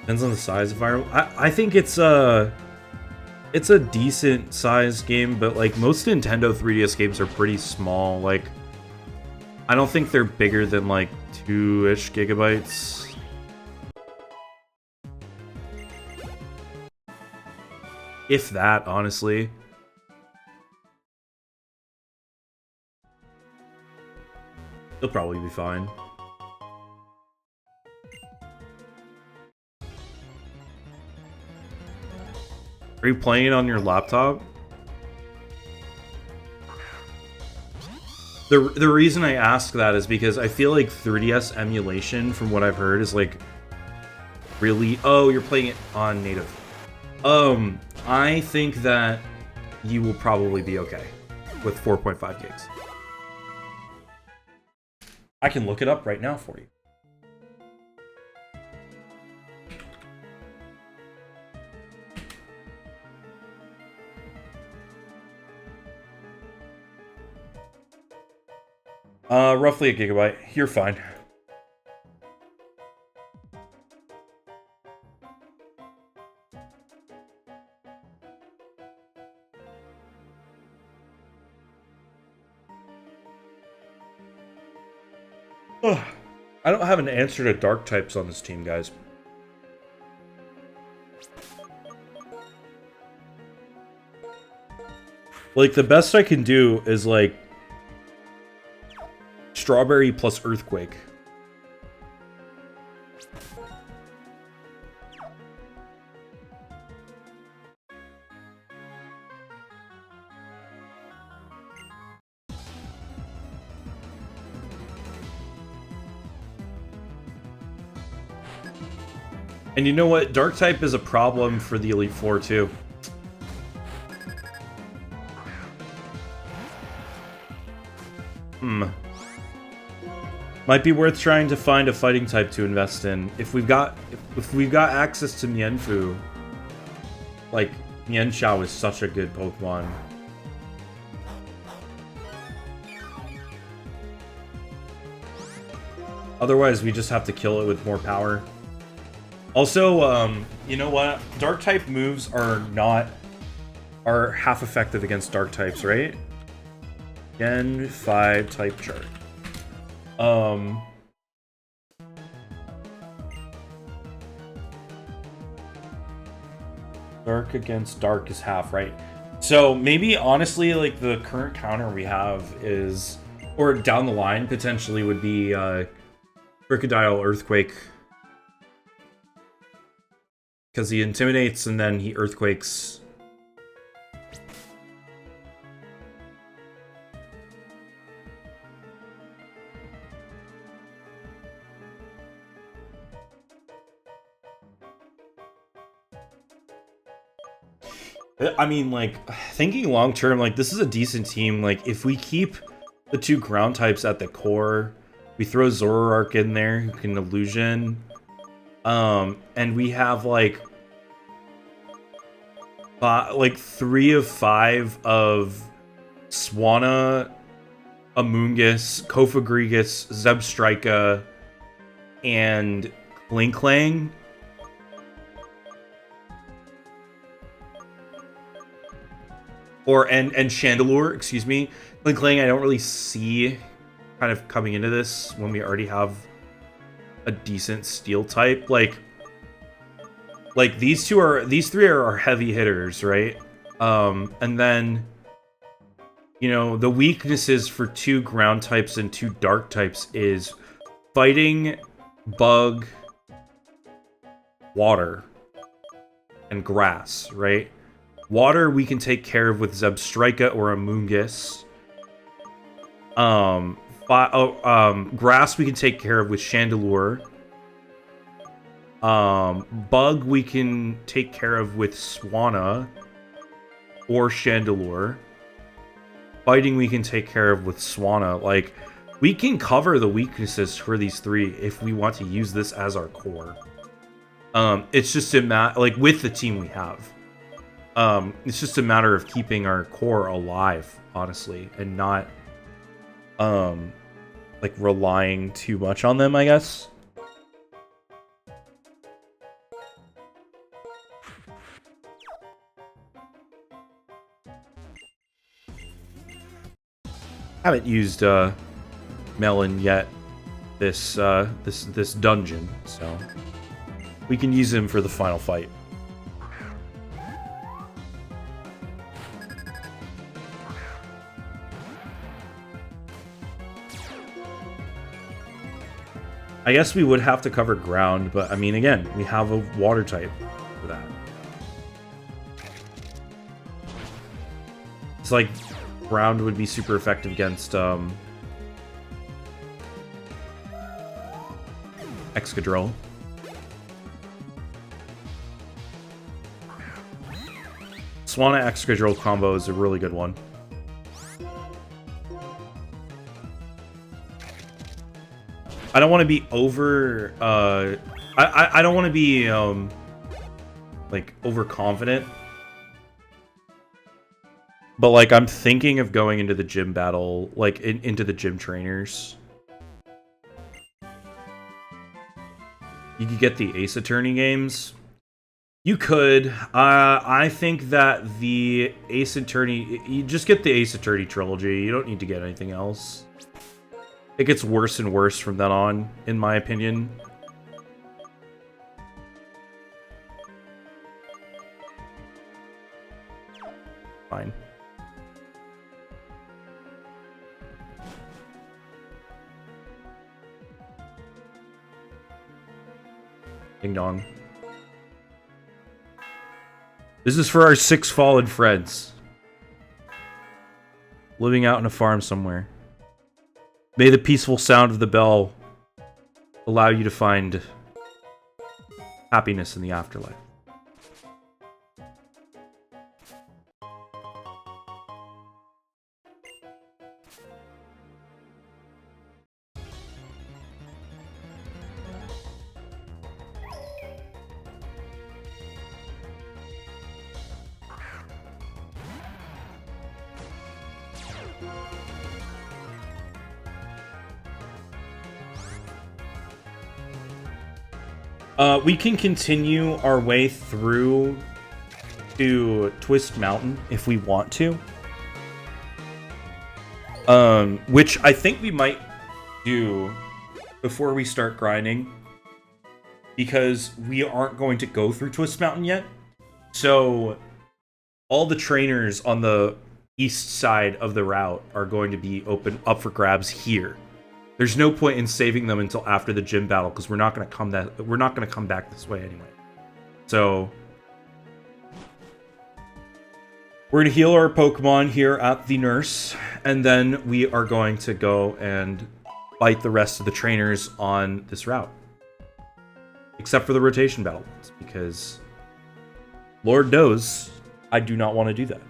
Depends on the size of Fire Emblem. I think it's a decent sized game, but like most Nintendo 3DS games are pretty small. Like, I don't think they're bigger than like 2-ish gigabytes. If that, honestly. They'll probably be fine. Are you playing it on your laptop? The reason I ask that is because I feel like 3DS emulation, from what I've heard, is like really... Oh, you're playing it on native. I think that you will probably be okay with 4.5 gigs. I can look it up right now for you. Roughly a gigabyte. You're fine. Ugh. I don't have an answer to dark types on this team, guys. Like, the best I can do is, like, Strawberry plus Earthquake. And you know what? Dark type is a problem for the Elite Four, too. Might be worth trying to find a fighting type to invest in. If we've got access to Mienfoo, like Mienshao is such a good Pokemon. Otherwise, we just have to kill it with more power. Also, you know what? Dark type moves are half effective against dark types, right? Gen 5 type chart. Dark against dark is half, right? So maybe honestly, like the current counter we have is, or down the line potentially would be Crocodile Earthquake, because he intimidates and then he earthquakes. I mean, like, thinking long term, like, this is a decent team. Like, if we keep the 2 ground types at the core, we throw Zoroark in there, who can illusion, and we have, like 3 of 5 of Swanna, Amoonguss, Kofagrigus, Zebstrika, and Klinklang. And Chandelure, excuse me. Klinklang I don't really see kind of coming into this when we already have a decent steel type. Like these 3 are heavy hitters, right? And then, you know, the weaknesses for 2 ground types and 2 dark types is fighting, bug, water. and grass, right? Water we can take care of with Zebstrika or Amoonguss. Grass we can take care of with Chandelure. Bug we can take care of with Swanna or Chandelure. Fighting we can take care of with Swanna. Like, we can cover the weaknesses for these three if we want to use this as our core. It's just a like with the team we have. It's just a matter of keeping our core alive, honestly, and not like relying too much on them, I guess. Haven't used Melon yet this dungeon, so we can use him for the final fight. I guess we would have to cover ground, but I mean, again, we have a water type for that. It's like ground would be super effective against Excadrill. Swanna Excadrill combo is a really good one. I don't want to be over I don't want to be like overconfident. But like I'm thinking of going into the gym battle, like into the gym trainers. You could get the Ace Attorney games. You could. I think that the Ace Attorney, you just get the Ace Attorney trilogy. You don't need to get anything else. It gets worse and worse from then on, in my opinion. Fine. Ding dong. This is for our 6 fallen friends. Living out in a farm somewhere. May the peaceful sound of the bell allow you to find happiness in the afterlife. We can continue our way through to Twist Mountain if we want to. Which I think we might do before we start grinding. Because we aren't going to go through Twist Mountain yet. So all the trainers on the east side of the route are going to be up for grabs here. There's no point in saving them until after the gym battle because we're not going to come back this way anyway. So we're going to heal our Pokemon here at the nurse, and then we are going to go and fight the rest of the trainers on this route. Except for the rotation battle ones, because Lord knows I do not want to do that.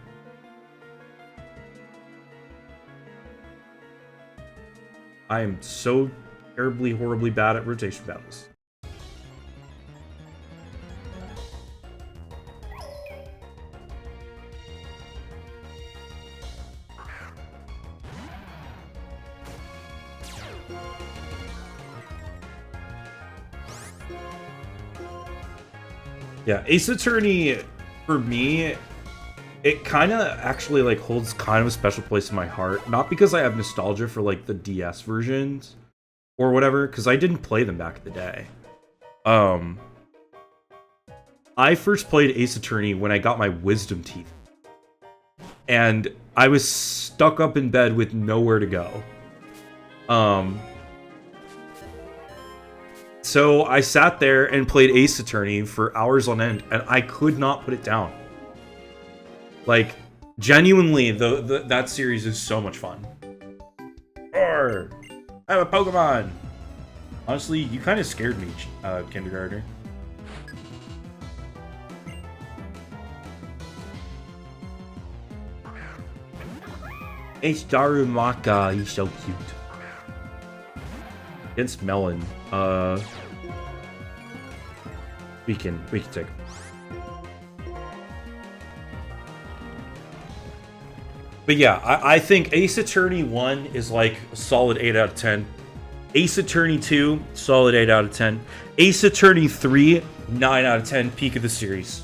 I am so terribly, horribly bad at rotation battles. Yeah, Ace Attorney, for me, it kind of actually like holds kind of a special place in my heart. Not because I have nostalgia for like the DS versions or whatever, because I didn't play them back in the day. I first played Ace Attorney when I got my wisdom teeth. And I was stuck up in bed with nowhere to go. So I sat there and played Ace Attorney for hours on end, and I could not put it down. Like, genuinely, that series is so much fun. Roar! I have a Pokemon! Honestly, you kind of scared me, kindergartner. It's Darumaka, he's so cute. Against Melon, we can take. But yeah, I think Ace Attorney 1 is like a solid 8 out of 10. Ace Attorney 2, solid 8 out of 10. Ace Attorney 3, 9 out of 10, peak of the series.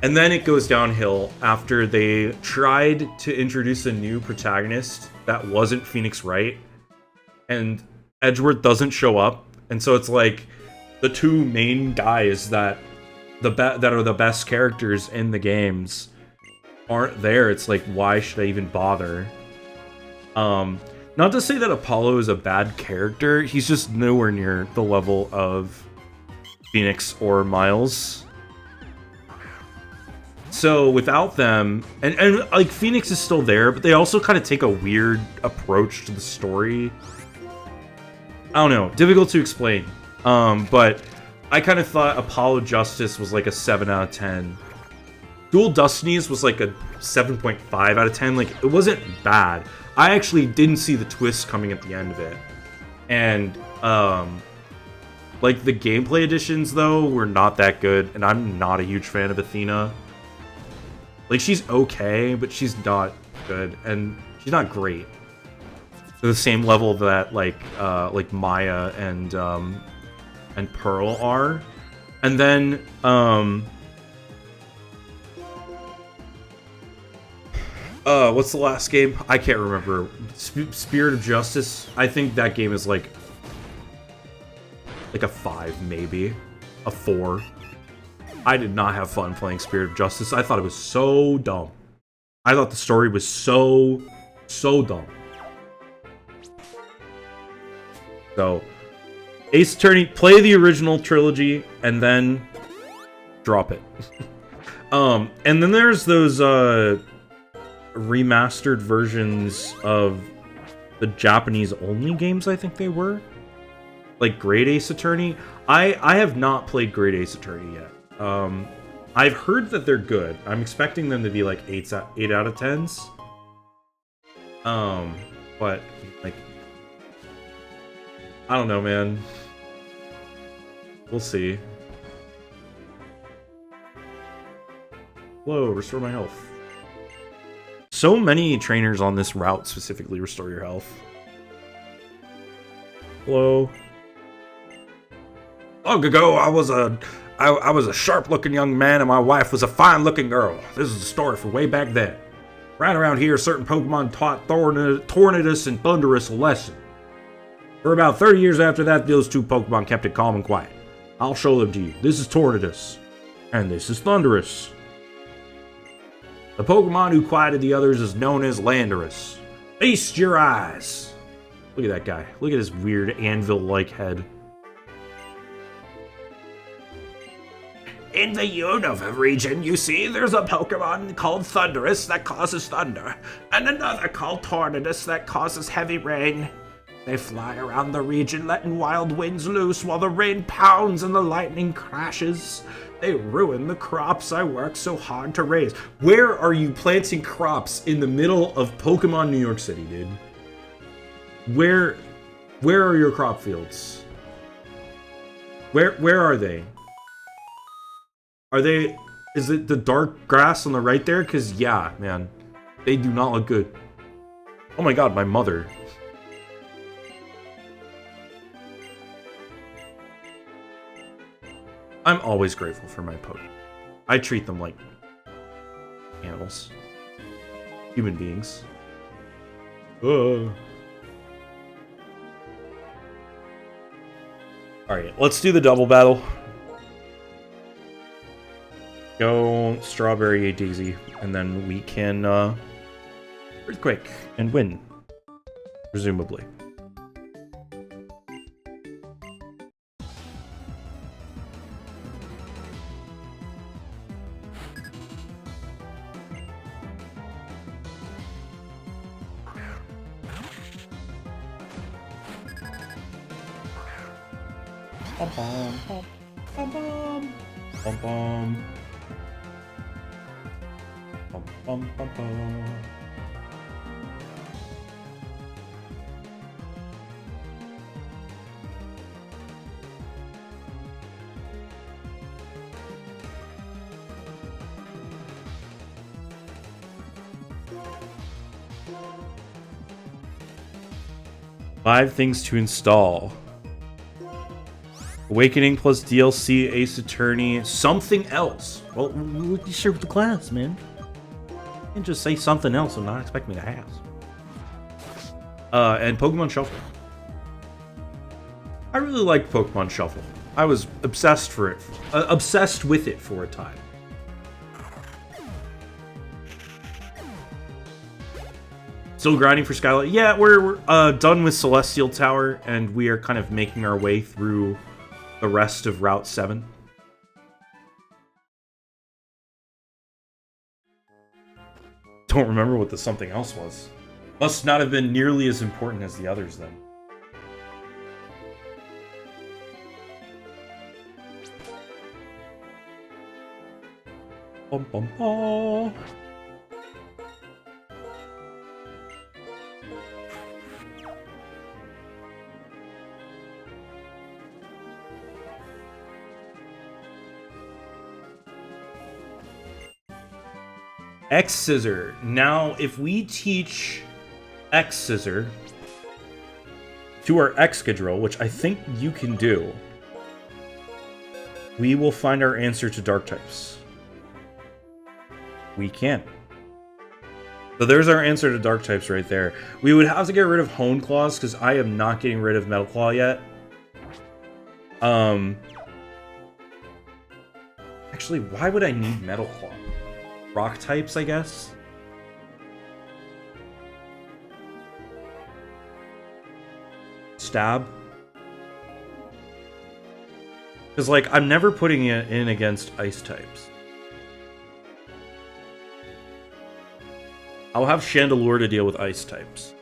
And then it goes downhill after they tried to introduce a new protagonist that wasn't Phoenix Wright. And Edgeworth doesn't show up. And so it's like the two main guys that are the best characters in the games aren't there. It's like, why should I even bother? Not to say that Apollo is a bad character. He's just nowhere near the level of Phoenix or Miles. So without them, and like Phoenix is still there, but they also kind of take a weird approach to the story. I don't know, difficult to explain. But I kind of thought Apollo Justice was like a 7 out of 10. Dual Destinies was like a 7.5 out of 10. Like, it wasn't bad. I actually didn't see the twist coming at the end of it. And, like, the gameplay additions, though, were not that good. And I'm not a huge fan of Athena. Like, she's okay, but she's not good. And she's not great. To the same level that, like Maya and Pearl are. And then, what's the last game? I can't remember. Spirit of Justice. I think that game is like a 5, maybe. A 4. I did not have fun playing Spirit of Justice. I thought it was so dumb. I thought the story was so dumb. So, Ace Attorney, play the original trilogy, and then drop it. And then there's those, remastered versions of the Japanese-only games, I think they were. Like Great Ace Attorney. I have not played Great Ace Attorney yet. I've heard that they're good. I'm expecting them to be like 8 out of 10s. But, like, I don't know, man. We'll see. Hello, restore my health. So many trainers on this route specifically restore your health. Hello. Long ago, I was a sharp-looking young man, and my wife was a fine-looking girl. This is a story from way back then. Right around here, certain Pokemon taught Tornadus and Thundurus a lesson. For about 30 years after that, those two Pokemon kept it calm and quiet. I'll show them to you. This is Tornadus, and this is Thundurus. The Pokemon who quieted the others is known as Landorus. Feast your eyes! Look at that guy. Look at his weird anvil-like head. In the Unova region, you see, there's a Pokemon called Thundurus that causes thunder, and another called Tornadus that causes heavy rain. They fly around the region, letting wild winds loose while the rain pounds and the lightning crashes. They ruin the crops I worked so hard to raise. Where are you planting crops in the middle of Pokemon New York City, dude? Where are your crop fields? Where are they? Is it the dark grass on the right there? Because, yeah, man, they do not look good. Oh my god, my mother. I'm always grateful for my Pokemon. I treat them like animals. Human beings. Alright, let's do the double battle. Go Strawberry Daisy, and then we can Earthquake and win. Presumably. Bum bum bum bum bum bum bum bum bum bum bum. Five things to install. Awakening plus DLC, Ace Attorney, something else. Well, you share with the class, man. You can't just say something else and not expect me to ask. And Pokemon Shuffle. I really liked Pokemon Shuffle. I was obsessed with it for a time. Still grinding for Skylight. Yeah, we're done with Celestial Tower, and we are kind of making our way through the rest of Route 7. Don't remember what the something else was. Must not have been nearly as important as the others, then. Bum, bum, bum. X-Scissor. Now, if we teach X-Scissor to our Excadrill, which I think you can do, we will find our answer to Dark types. We can. So there's our answer to Dark types right there. We would have to get rid of Hone Claws, because I am not getting rid of Metal Claw yet. Actually, why would I need Metal Claw? Rock types, I guess? Stab? Because, like, I'm never putting it in against ice types. I'll have Chandelure to deal with ice types.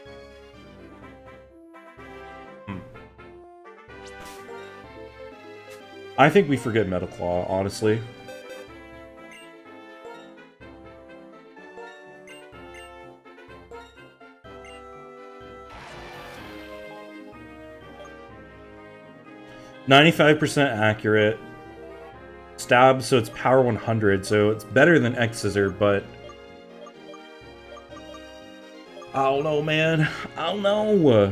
I think we forget Metal Claw, honestly. %95 accurate. Stab, so it's power 100, so it's better than X-Scissor, but I don't know, man. I don't know.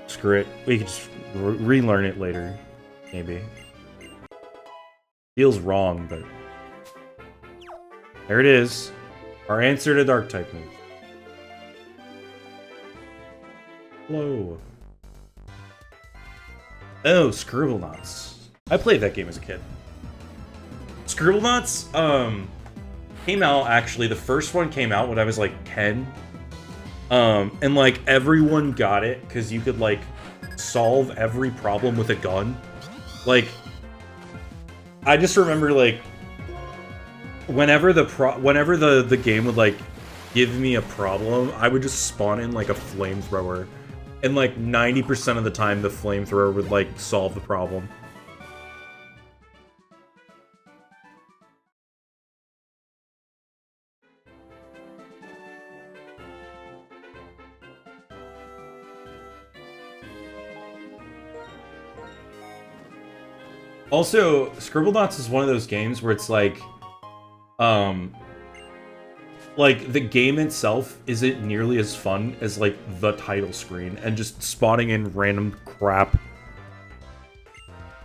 Screw it. We could just relearn it later. Maybe. Feels wrong, but there it is. Our answer to Dark type move. Hello. Oh, Scribblenauts. I played that game as a kid. Scribblenauts, came out, actually, the first one came out when I was, like, 10. And, like, everyone got it, because you could, like, solve every problem with a gun. Like, I just remember, like, whenever the game would, like, give me a problem, I would just spawn in, like, a flamethrower. And, like, 90% of the time, the flamethrower would, like, solve the problem. Also, Scribblenauts is one of those games where it's like the game itself isn't nearly as fun as, like, the title screen and just spawning in random crap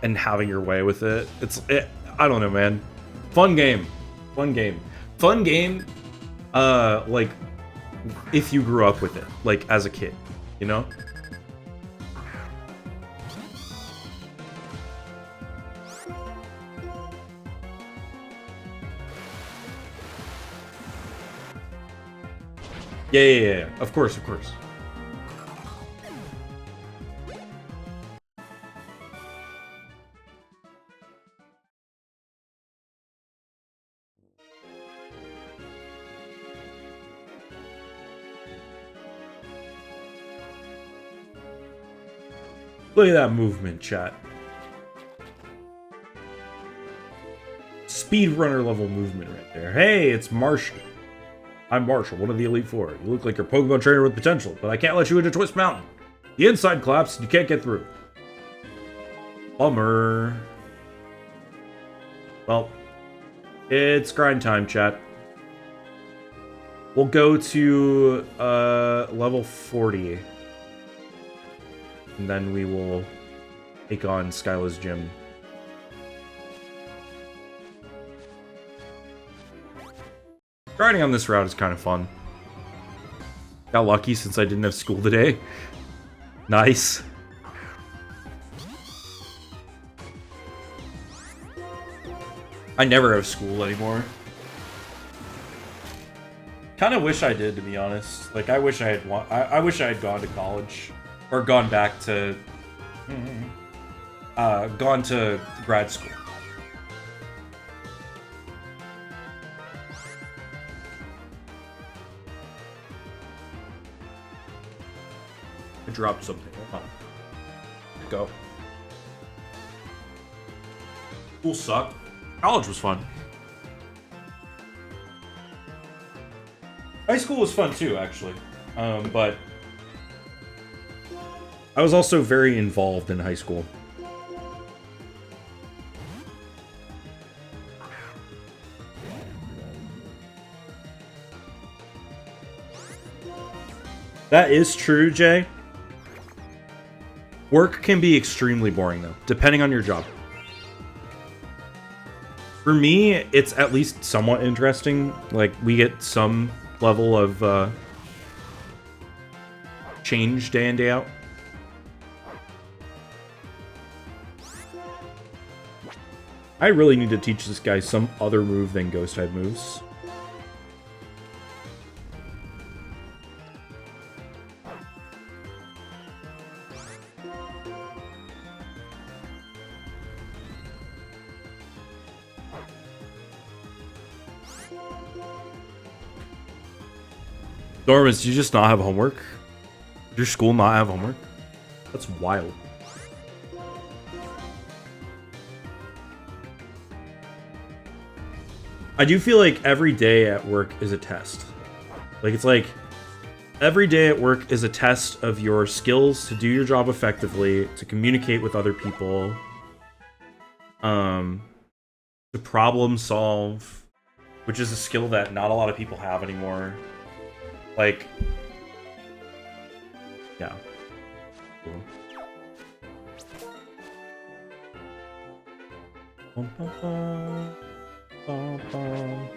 and having your way with it. I don't know, man. Fun game. Fun game. Fun game, like, if you grew up with it, like, as a kid, you know? Yeah. Of course. Look at that movement, chat. Speedrunner level movement right there. Hey, it's Marshall. I'm Marshall, one of the Elite Four. You look like you're a Pokemon trainer with potential, but I can't let you into Twist Mountain. The inside collapsed and you can't get through. Bummer. Well, it's grind time, chat. We'll go to level 40. And then we will take on Skyla's gym. Grinding on this route is kind of fun. Got lucky since I didn't have school today. Nice. I never have school anymore. Kind of wish I did, to be honest. Like, I wish I had I wish I had gone to college. Or gone back to... gone to grad school. I dropped something. Hold on. Go. School sucked. College was fun. High school was fun too, actually. But I was also very involved in high school. That is true, Jay. Work can be extremely boring, though, depending on your job. For me, it's at least somewhat interesting. Like, we get some level of change day in, day out. I really need to teach this guy some other move than ghost type moves. Dormans, do you just not have homework? Did your school not have homework? That's wild. I do feel like every day at work is a test. Like, it's like every day at work is a test of your skills to do your job effectively, to communicate with other people, to problem solve, which is a skill that not a lot of people have anymore. Like, yeah. Cool. Bum, bum, bum.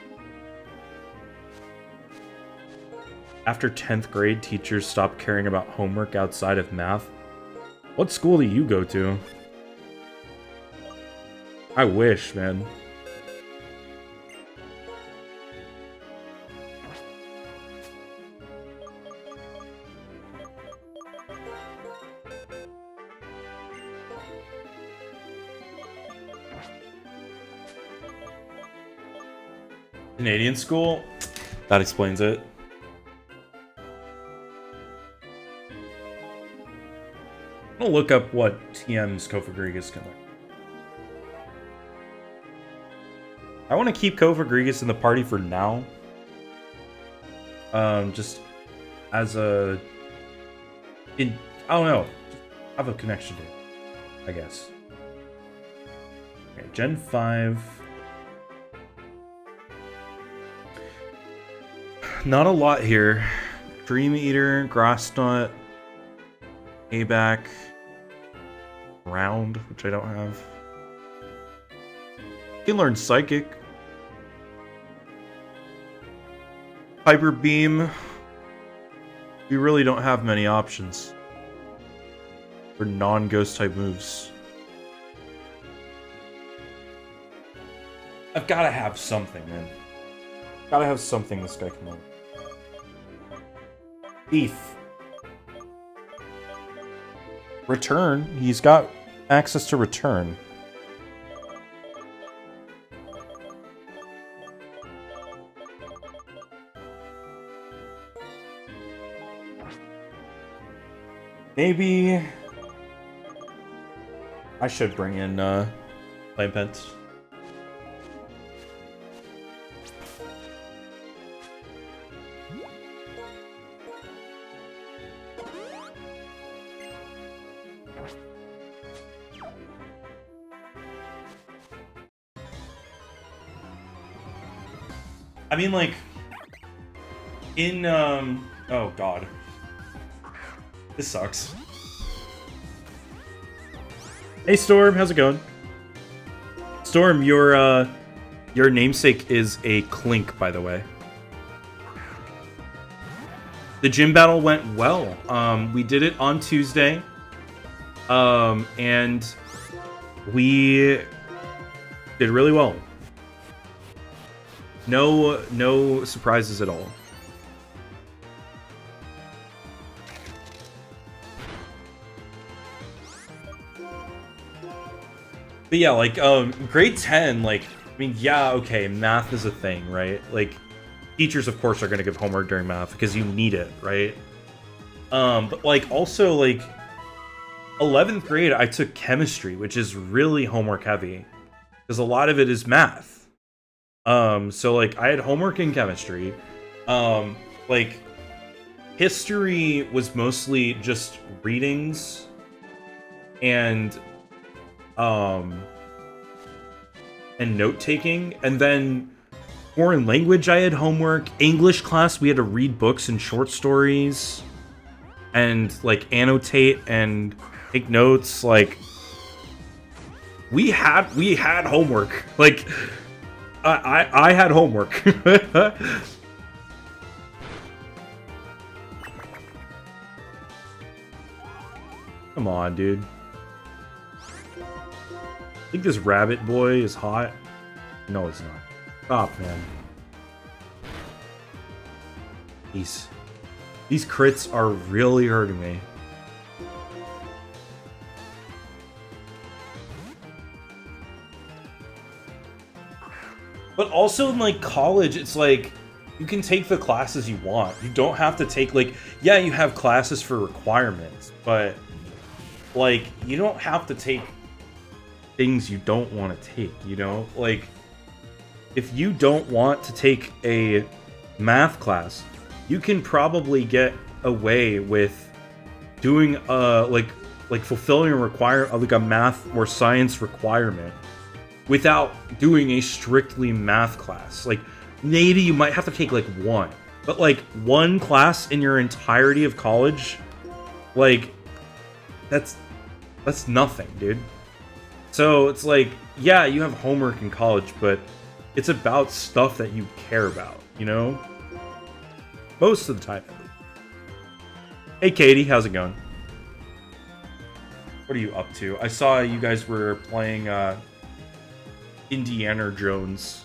After 10th grade, teachers stopped caring about homework outside of math. What school do you go to? I wish, man. Canadian school? That explains it. I'm gonna look up what TM's Kofagrigus can look. I want to keep Kofagrigus in the party for now. Just as a... I don't know. Just have a connection to it, I guess. Okay, Gen 5... Not a lot here. Dream Eater, Grass Nut, Payback, Round, which I don't have. You can learn Psychic. Hyper Beam. We really don't have many options for non-ghost type moves. I've got to have something, man. Gotta have something this guy can learn. Thief. Return. He's got access to return. Maybe I should bring in flame pens. I mean, like, in, oh god. This sucks. Hey Storm, how's it going? Storm, your namesake is a Clink, by the way. The gym battle went well. We did it on Tuesday. And we did really well. No surprises at all. But yeah, like, grade 10, like, I mean, yeah, okay, math is a thing, right? Like, teachers, of course, are going to give homework during math because you need it, right? But, like, also, like, 11th grade, I took chemistry, which is really homework heavy because a lot of it is math. So, like, I had homework in chemistry. Like, history was mostly just readings and note-taking. And then foreign language, I had homework. English class, we had to read books and short stories and, like, annotate and take notes. Like, we had homework. Like, I had homework. Come on, dude. I think this rabbit boy is hot. No, it's not. Stop, man. These crits are really hurting me. But also in, like, college, it's like, you can take the classes you want. You don't have to take, like, yeah, you have classes for requirements, but, like, you don't have to take things you don't want to take, you know? Like, if you don't want to take a math class, you can probably get away with doing, like fulfilling a math or science requirement without doing a strictly math class. Like, maybe you might have to take, like, one. But, like, one class in your entirety of college, like, that's nothing, dude. So, it's like, yeah, you have homework in college, but it's about stuff that you care about, you know? Most of the time, at least. Hey, Katie, how's it going? What are you up to? I saw you guys were playing, Indiana Jones.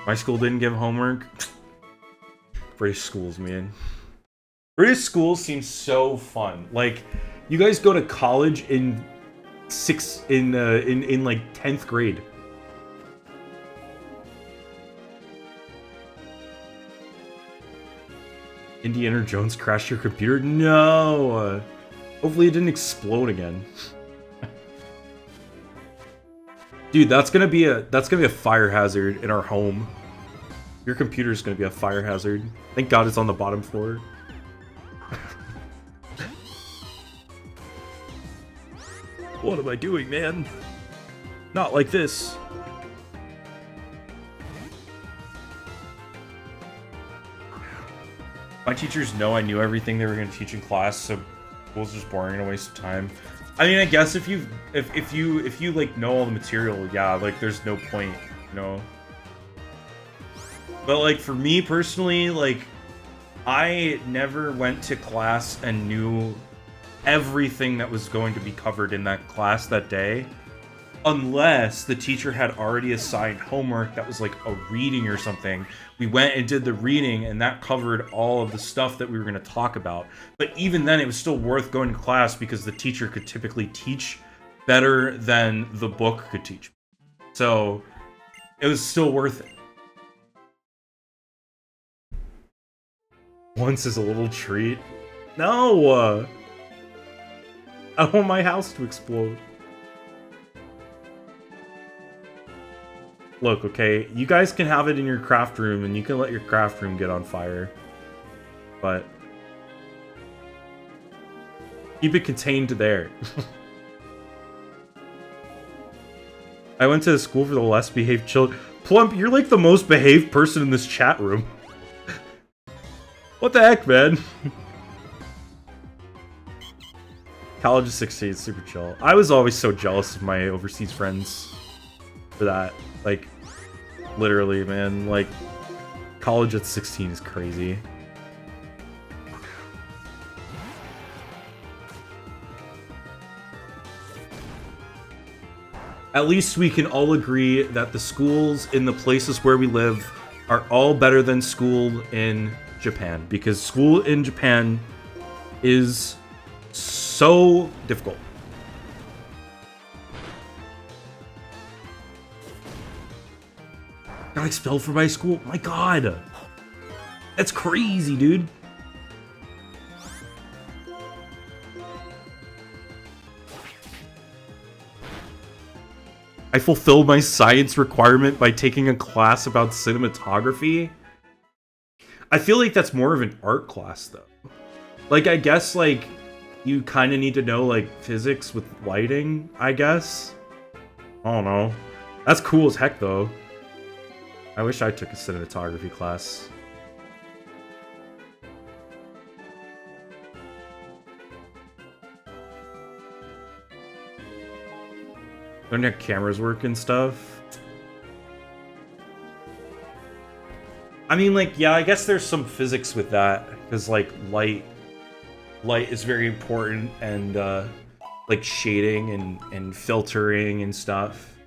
My school didn't give homework. British schools, man. British schools seem so fun. Like, you guys go to college in like 10th grade. Indiana Jones crashed your computer? No. Hopefully it didn't explode again. Dude, that's gonna be a fire hazard in our home. Your computer's gonna be a fire hazard. Thank God it's on the bottom floor. What am I doing, man? Not like this. My teachers know I knew everything they were gonna teach in class, so school's just boring and a waste of time. I mean, I guess if you like know all the material, yeah, like there's no point, you know. But like for me personally, like I never went to class and knew everything that was going to be covered in that class that day, unless the teacher had already assigned homework that was like a reading or something. We went and did the reading, and that covered all of the stuff that we were going to talk about. But even then, it was still worth going to class because the teacher could typically teach better than the book could teach. So it was still worth it. Once is a little treat. No! I don't want my house to explode. Look, okay, you guys can have it in your craft room, and you can let your craft room get on fire. But keep it contained there. I went to school for the less behaved children. Plump, you're like the most behaved person in this chat room. What the heck, man? College of 16 is super chill. I was always so jealous of my overseas friends for that. Like, literally, man. Like, college at 16 is crazy. At least we can all agree that the schools in the places where we live are all better than school in Japan. Because school in Japan is so difficult. Got expelled from my school? My god. That's crazy, dude. I fulfilled my science requirement by taking a class about cinematography. I feel like that's more of an art class, though. Like, I guess, like, you kind of need to know, like, physics with lighting, I guess. I don't know. That's cool as heck, though. I wish I took a cinematography class. Learn how cameras work and stuff. I mean, like, yeah, I guess there's some physics with that. Because, like, light is very important. And, like, shading and filtering and stuff.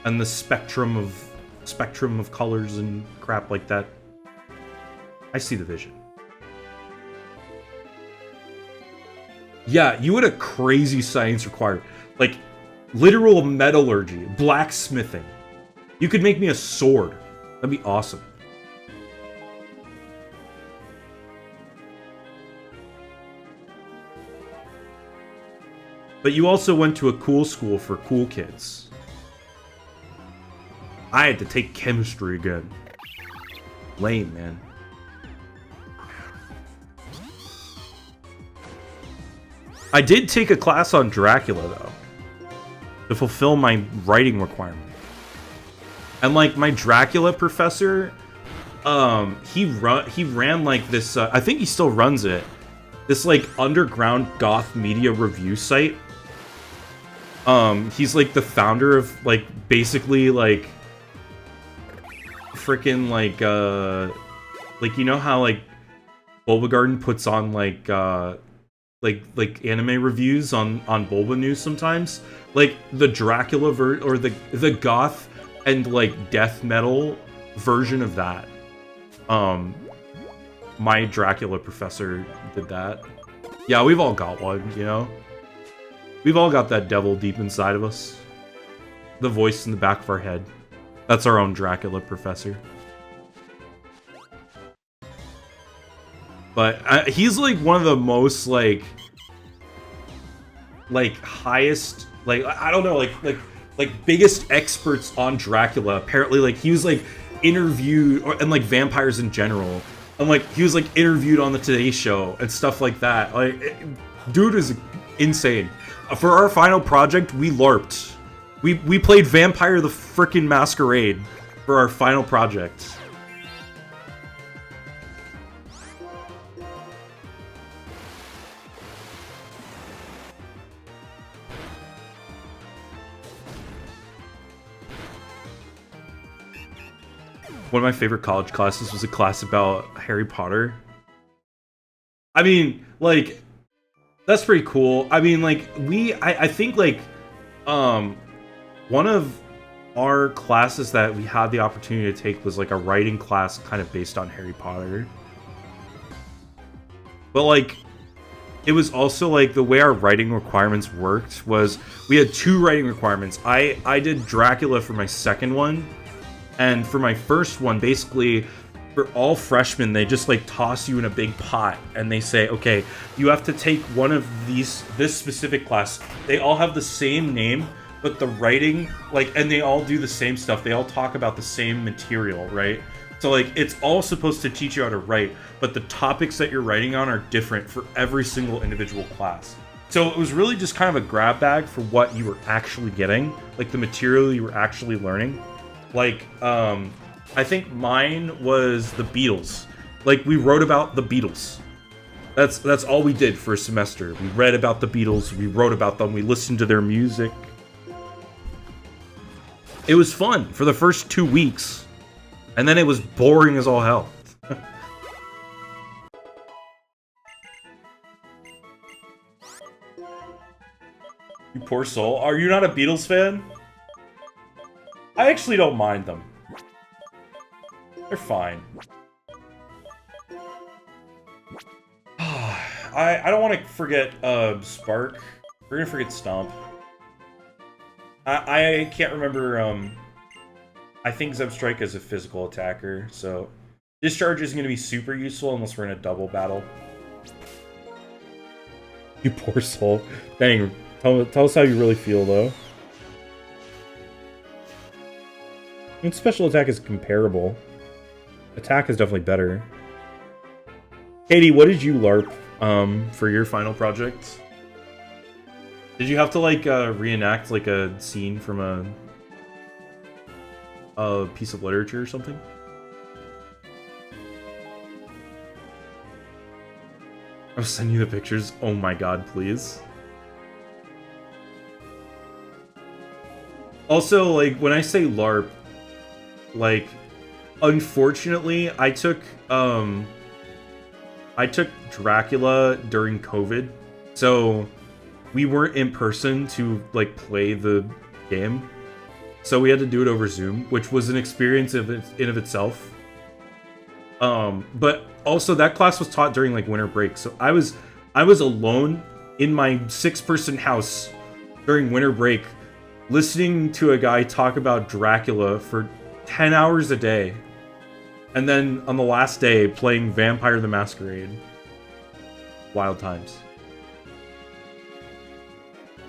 And the spectrum of colors and crap like that. I see the vision. Yeah, you had a crazy science required. Like, literal metallurgy, blacksmithing. You could make me a sword. That'd be awesome. But you also went to a cool school for cool kids. I had to take chemistry again. Lame, man. I did take a class on Dracula, though, to fulfill my writing requirement. And, like, my Dracula professor, he ran, like, this, I think he still runs it, this, like, underground goth media review site. He's, like, the founder of, like, basically, like, freaking, like, you know how, like, Bulbagarden puts on, like anime reviews on Bulba News sometimes, like the Dracula or the goth and like death metal version of that. My Dracula professor did that. Yeah, we've all got one, you know. We've all got that devil deep inside of us. The voice in the back of our head. That's our own Dracula professor. But he's like one of the most like highest, like, I don't know, like biggest experts on Dracula. Apparently, like, he was like interviewed, and like vampires in general, and like he was like interviewed on the Today Show and stuff like that. Like, dude is insane. For our final project, we LARPed. We played Vampire the Frickin' Masquerade for our final project. One of my favorite college classes was a class about Harry Potter. I mean, like, that's pretty cool. I mean, like, I think, like, one of our classes that we had the opportunity to take was, like, a writing class kind of based on Harry Potter. But, like, it was also, like, the way our writing requirements worked was we had 2 writing requirements. I did Dracula for my second one. And for my first one, basically, for all freshmen, they just like toss you in a big pot and they say, okay, you have to take one of this specific class. They all have the same name, but the writing, like, and they all do the same stuff. They all talk about the same material, right? So like, it's all supposed to teach you how to write, but the topics that you're writing on are different for every single individual class. So it was really just kind of a grab bag for what you were actually getting, like the material you were actually learning. Like, I think mine was the Beatles. Like, we wrote about the Beatles. That's all we did for a semester. We read about the Beatles, we wrote about them, we listened to their music. It was fun for the first 2 weeks, and then it was boring as all hell. You poor soul. Are you not a Beatles fan? I actually don't mind them. They're fine. I don't want to forget Spark. We're gonna forget Stomp. I can't remember. I think Zebstrike is a physical attacker, so Discharge isn't gonna be super useful unless we're in a double battle. You poor soul. Dang. Tell us how you really feel, though. I mean, special attack is comparable. Attack is definitely better. Katie, what did you LARP for your final project? Did you have to like reenact like a scene from a piece of literature or something? I'll send you the pictures. Oh my god, please. Also, like, when I say LARP, like, unfortunately, I took Dracula during COVID, so we weren't in person to, like, play the game. So we had to do it over Zoom, which was an experience in of itself. But also, that class was taught during, like, winter break, so I was alone in my 6-person house during winter break, listening to a guy talk about Dracula for 10 hours a day. And then on the last day, playing Vampire the Masquerade. Wild times.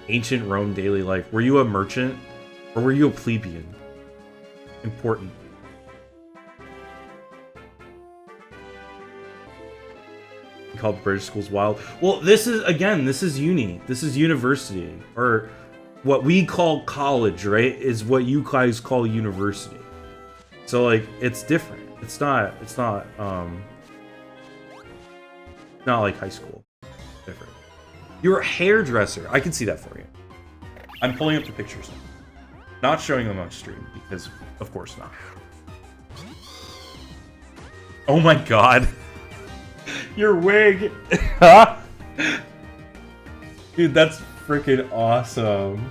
Ancient Rome daily life. Were you a merchant? Or were you a plebeian? Important. You called British schools wild. Well, this is uni. This is university. Or what we call college, right, is what you guys call university. So, like, it's different. It's not like high school. It's different. You're a hairdresser. I can see that for you. I'm pulling up the pictures. Not showing them on stream, because, of course not. Oh my god. Your wig. Dude, that's freaking awesome.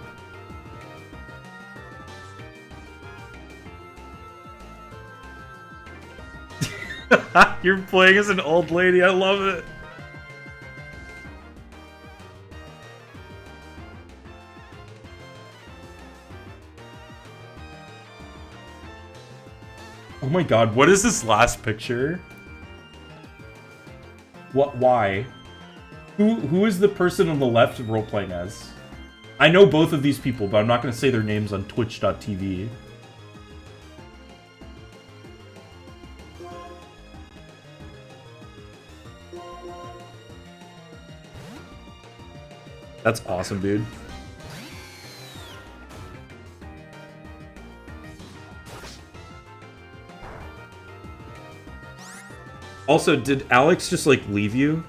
You're playing as an old lady. I love it. Oh my god, what is this last picture? What? Why? Who is the person on the left role-playing as? I know both of these people, but I'm not going to say their names on twitch.tv. That's awesome, dude. Also, did Alex just, like, leave you?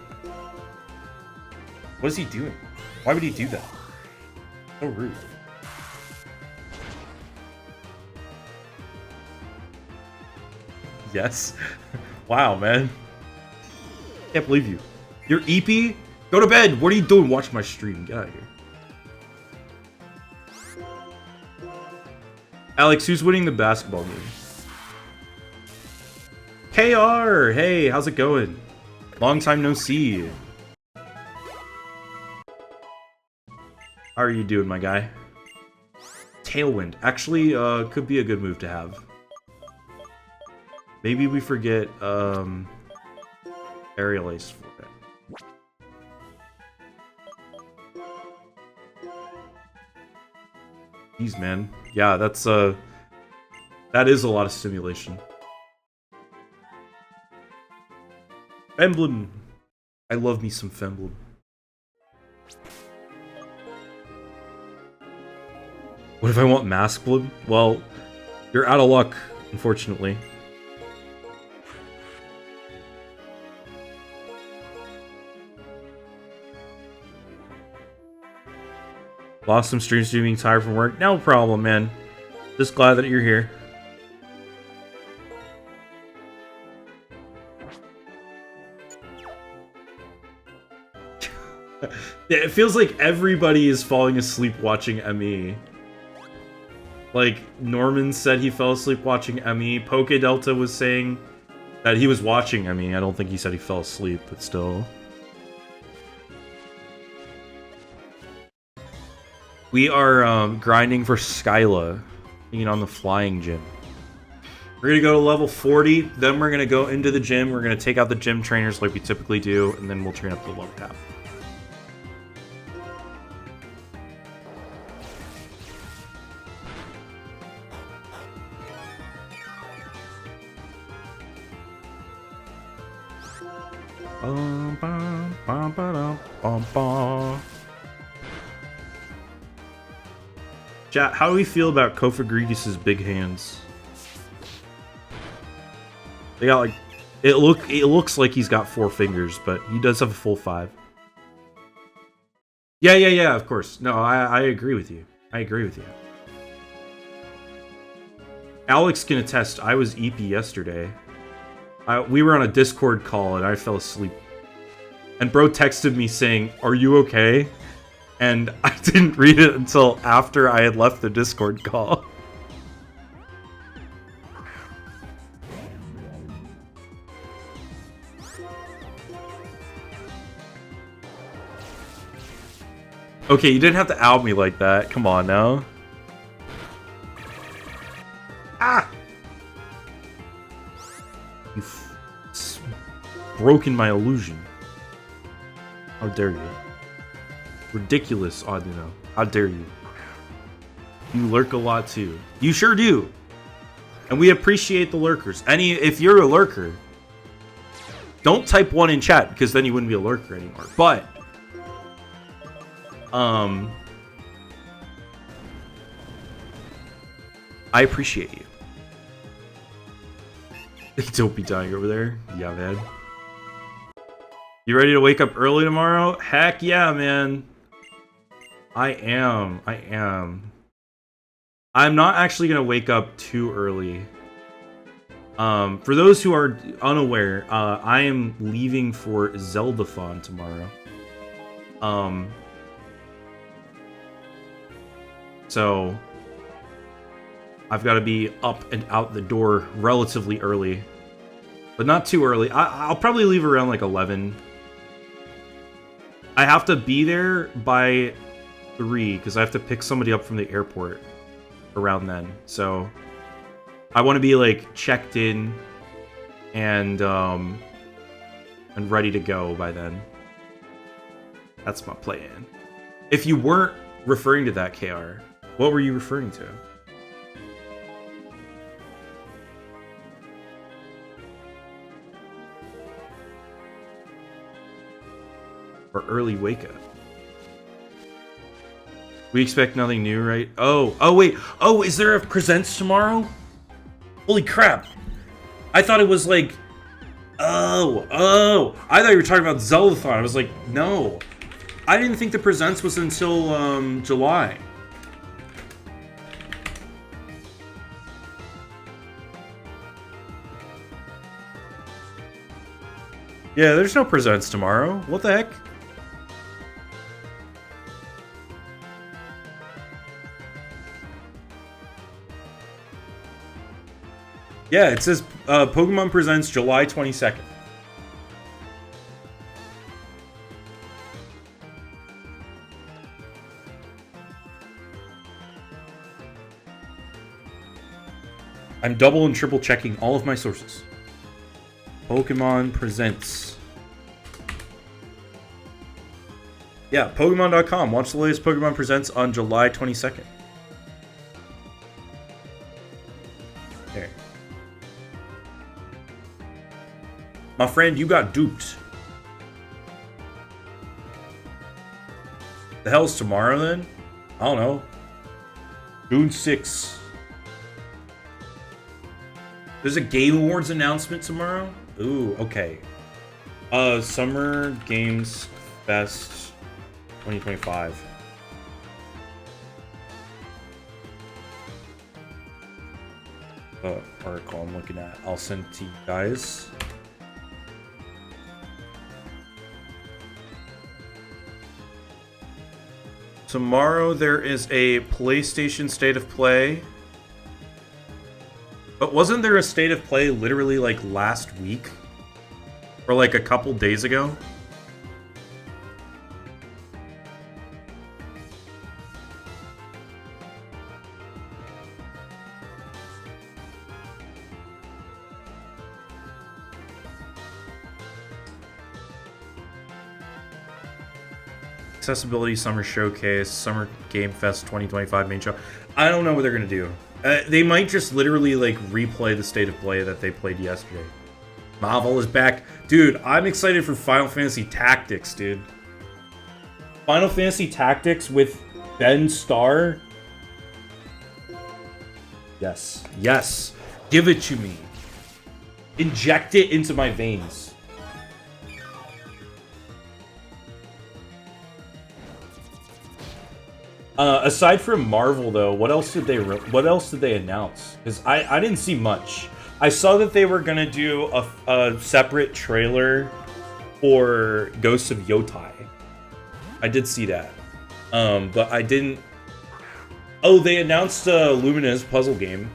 What is he doing? Why would he do that? So rude. Yes. Wow, man. Can't believe you. You're EP? Go to bed! What are you doing? Watch my stream. Get out of here. Alex, who's winning the basketball game? KR! Hey, how's it going? Long time no see. How are you doing, my guy? Tailwind. Actually, could be a good move to have. Maybe we forget aerial ace for it. Jeez, man. Yeah, that is a lot of stimulation. Emblem. I love me some Femblem. What if I want Maskblem? Well, you're out of luck, unfortunately. Lost some streams due to being tired from work. No problem, man. Just glad that you're here. Yeah, it feels like everybody is falling asleep watching ME. Like, Norman said he fell asleep watching ME. Poke Delta was saying that he was watching ME. I don't think he said he fell asleep, but still. We are grinding for Skyla, being on the flying gym. We're gonna go to level 40, then we're gonna go into the gym. We're gonna take out the gym trainers like we typically do, and then we'll train up to the level cap. Chat, how do we feel about Kofagrigus' big hands? They got like, it looks like he's got 4 fingers, but he does have a full 5. Yeah, of course. No, I agree with you. I agree with you. Alex can attest, I was EP yesterday. We were on a Discord call and I fell asleep. And bro texted me saying, "Are you okay?" And I didn't read it until after I had left the Discord call. Okay, you didn't have to out me like that. Come on now. Ah! You've broken my illusion. How dare you? Ridiculous, Audino. How dare you? You lurk a lot too. You sure do. And we appreciate the lurkers. If you're a lurker, don't type 1 in chat because then you wouldn't be a lurker anymore. But I appreciate you. Don't be dying over there. Yeah, man. You ready to wake up early tomorrow? Heck yeah, man. I am. I'm not actually going to wake up too early. For those who are unaware, I am leaving for Zeldathon tomorrow. So I've got to be up and out the door relatively early. But not too early. I'll probably leave around like 11. I have to be there by 3 because I have to pick somebody up from the airport around then. So I want to be like checked in and ready to go by then. That's my plan. If you weren't referring to that, KR, what were you referring to? Or early wake up. We expect nothing new, right? Oh wait. Oh, is there a presents tomorrow? Holy crap. I thought it was like... Oh. I thought you were talking about Zeldathon. I was like, no. I didn't think the presents was until July. Yeah, there's no presents tomorrow. What the heck? Yeah, it says Pokemon Presents July 22nd. I'm double and triple checking all of my sources. Pokemon Presents. Yeah, Pokemon.com. Watch the latest Pokemon Presents on July 22nd. There. My friend, you got duped. The hell's tomorrow then? I don't know. June 6th. There's a Game Awards announcement tomorrow? Ooh, okay. Summer Games Fest 2025. Article I'm looking at. I'll send it to you guys. Tomorrow there is a PlayStation State of Play. But wasn't there a State of Play literally like last week? Or like a couple days ago? Accessibility Summer Showcase, Summer Game Fest 2025 main show. I don't know what they're gonna do. They might just literally like replay the State of Play that they played yesterday. Marvel is back. Dude, I'm excited for Final Fantasy Tactics, dude. Final Fantasy Tactics with Ben Starr. Yes. Yes. Give it to me. Inject it into my veins. Aside from Marvel, though, what else did they announce? Because I didn't see much. I saw that they were gonna do a separate trailer for Ghosts of Yotai. I did see that, but I didn't. Oh, they announced Lumina's puzzle game.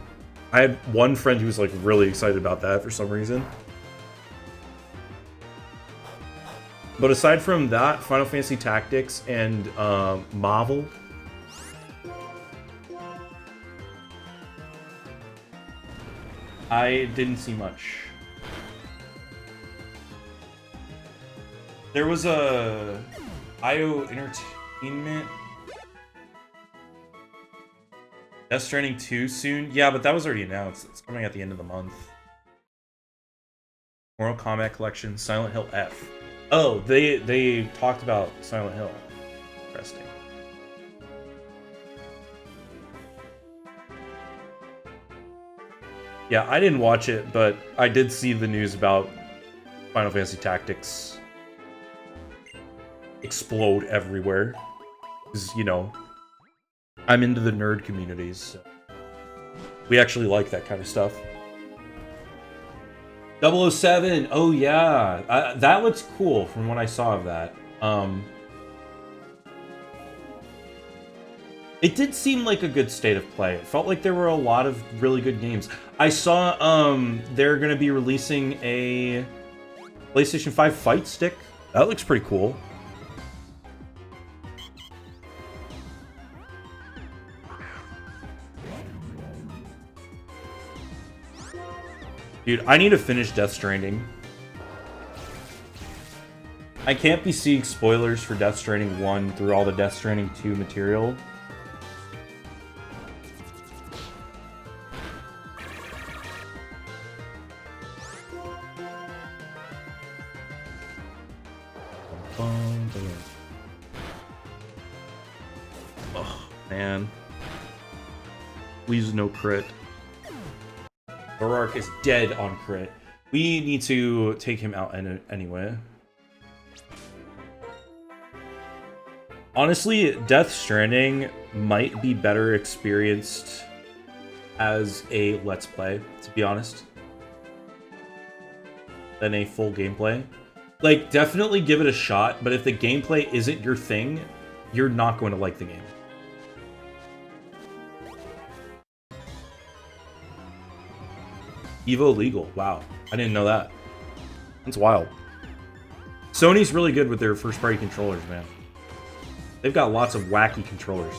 I had one friend who was like really excited about that for some reason. But aside from that, Final Fantasy Tactics and Marvel. I didn't see much. There was a IO Entertainment Death Stranding 2 soon. Yeah, but that was already announced. It's coming at the end of the month. Mortal Kombat Collection, Silent Hill F. Oh, they talked about Silent Hill. Interesting. Yeah, I didn't watch it, but I did see the news about Final Fantasy Tactics explode everywhere. Because, you know, I'm into the nerd communities. So we actually like that kind of stuff. 007! Oh, yeah. That looks cool from what I saw of that. It did seem like a good state of play. It felt like there were a lot of really good games. I saw they're going to be releasing a PlayStation 5 Fight Stick. That looks pretty cool. Dude, I need to finish Death Stranding. I can't be seeing spoilers for Death Stranding 1 through all the Death Stranding 2 material. Oh, man. Please no crit. Barak is dead on crit. We need to take him out anyway. Honestly, Death Stranding might be better experienced as a Let's Play, to be honest, than a full gameplay. Like, definitely give it a shot, but if the gameplay isn't your thing, you're not going to like the game. Evo legal. Wow. I didn't know that. That's wild. Sony's really good with their first-party controllers, man. They've got lots of wacky controllers.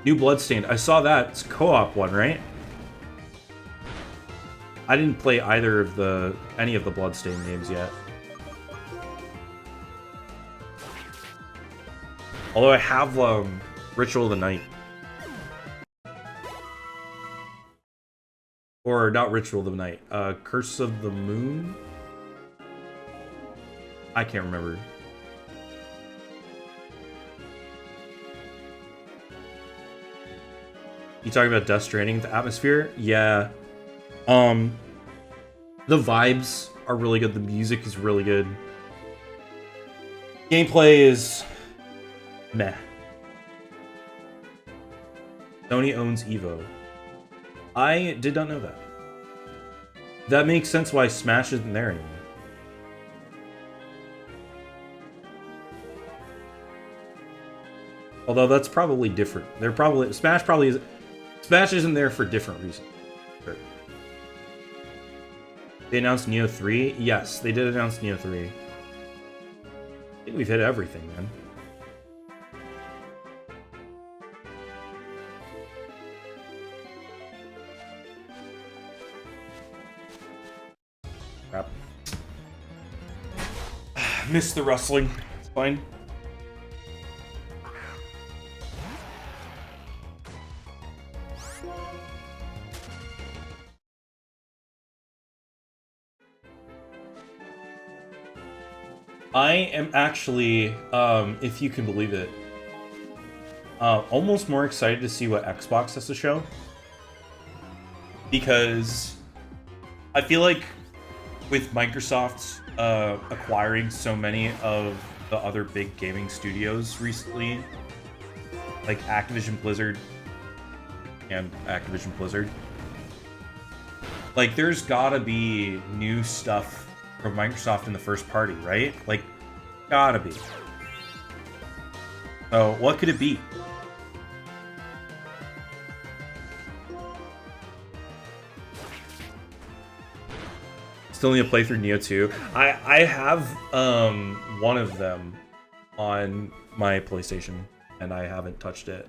New Bloodstained. I saw that. It's a co-op one, right? I didn't play either of any of the Bloodstained games yet. Although I have Ritual of the Night. Or not Ritual of the Night. Curse of the Moon? I can't remember. You talking about Death Stranding, the atmosphere? Yeah. The vibes are really good. The music is really good. Gameplay is meh. Sony owns Evo. I did not know that. That makes sense why Smash isn't there anymore. Although that's probably different. Smash isn't there for different reasons. Sure. They announced Neo 3? Yes, they did announce Neo 3. I think we've hit everything, man. Crap. Missed the rustling. It's fine. I am actually, if you can believe it, almost more excited to see what Xbox has to show. Because I feel like with Microsoft acquiring so many of the other big gaming studios recently, like Activision Blizzard and Activision Blizzard, like there's gotta be new stuff from Microsoft in the first party, right? Like, gotta be. So, what could it be? Still need to play through Neo 2. I have one of them on my PlayStation, and I haven't touched it.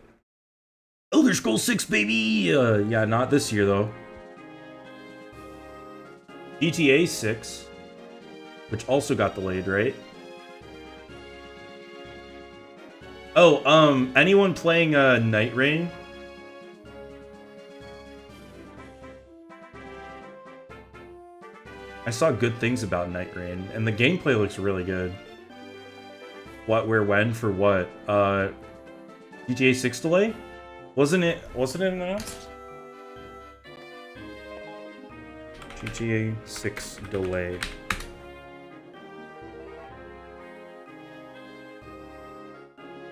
Elder Scrolls 6, baby! Yeah, not this year, though. GTA 6. Which also got delayed, right? Oh, anyone playing Night Rain? I saw good things about Night Rain, and the gameplay looks really good. What, where, when, for what? GTA 6 delay? Wasn't it announced? GTA 6 delay.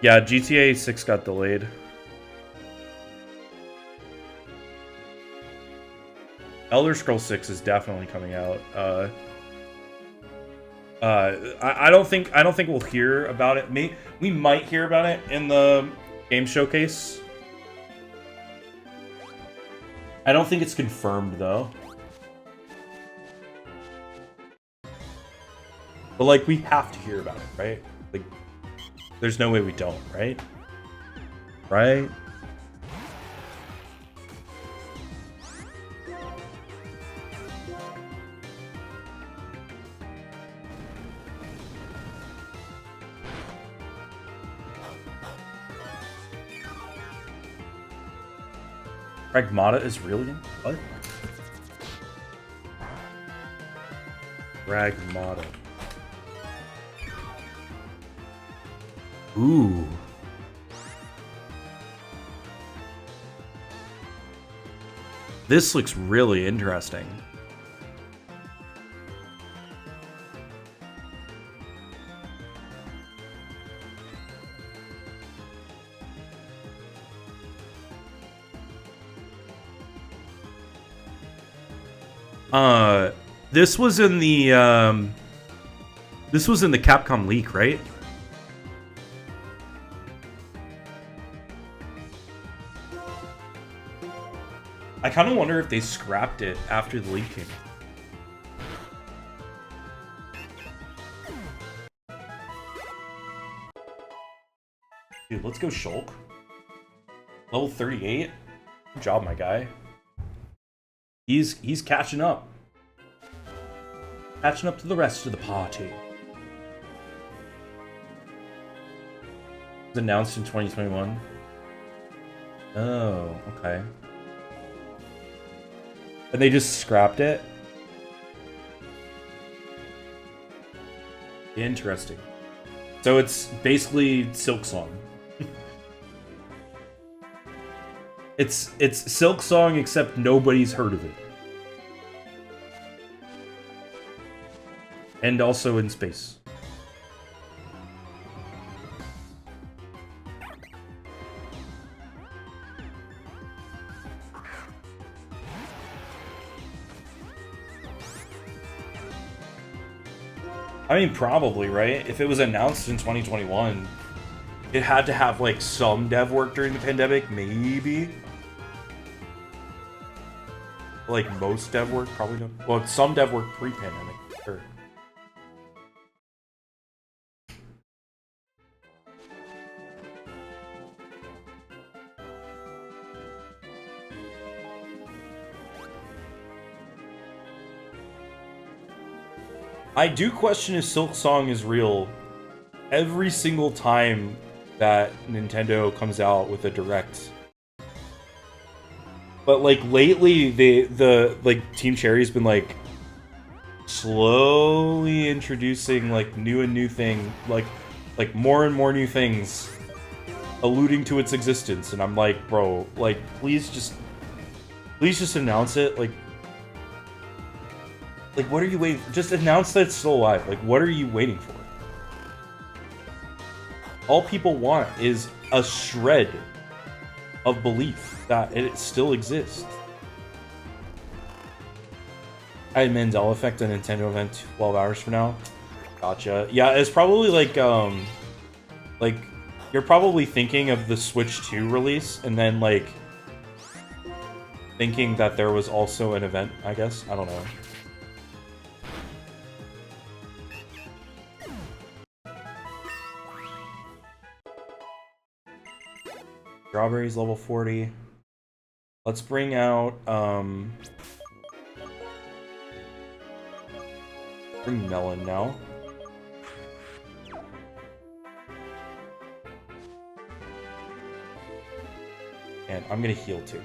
Yeah, GTA 6 got delayed. Elder Scrolls 6 is definitely coming out. I don't think we'll hear about it. We might hear about it in the game showcase. I don't think it's confirmed though. But like we have to hear about it, right? Like there's no way we don't, right? Right? Pragmata is real again? What? Pragmata. Ooh. This looks really interesting. This was in the Capcom leak, right? I kind of wonder if they scrapped it after the leak came. Dude, let's go Shulk. Level 38. Good job, my guy. He's catching up. Catching up to the rest of the party. It was announced in 2021. Oh, okay. And they just scrapped it? Interesting. So it's basically Silk Song. It's Silk Song, except nobody's heard of it. And also in space. I mean, probably, right? If it was announced in 2021, it had to have, like, some dev work during the pandemic, maybe? Like, most dev work? Probably not. Well, some dev work pre-pandemic, sure. I do question if Silk Song is real every single time that Nintendo comes out with a direct. But like lately, the Team Cherry's been like slowly introducing like new thing, like more and more new things, alluding to its existence, and I'm like, bro, like please just announce it, like what are you waiting for? Just announce that it's still alive. Like, what are you waiting for? All people want is a shred of belief that it still exists. I had Mandela Effect, a Nintendo event 12 hours from now. Gotcha. Yeah, it's probably like you're probably thinking of the Switch 2 release and then like thinking that there was also an event, I guess. I don't know. Strawberries level 40. Let's bring out bring Melon now. And I'm gonna heal too.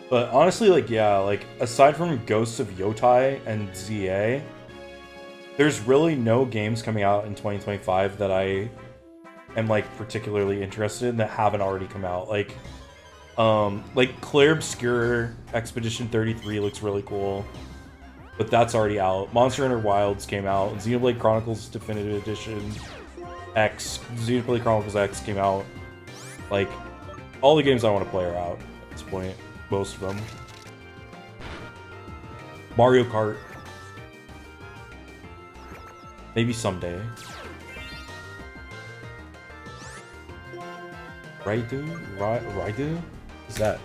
But honestly, like, yeah, like, aside from Ghosts of Yotai and ZA, there's really no games coming out in 2025 that I am, like, particularly interested in that haven't already come out. Like Clair Obscur Expedition 33 looks really cool, but that's already out. Monster Hunter Wilds came out. Xenoblade Chronicles Definitive Edition X, Xenoblade Chronicles X came out. Like, all the games I want to play are out at this point. Most of them. Mario Kart. Maybe someday. Raidu? Raidu? What's that?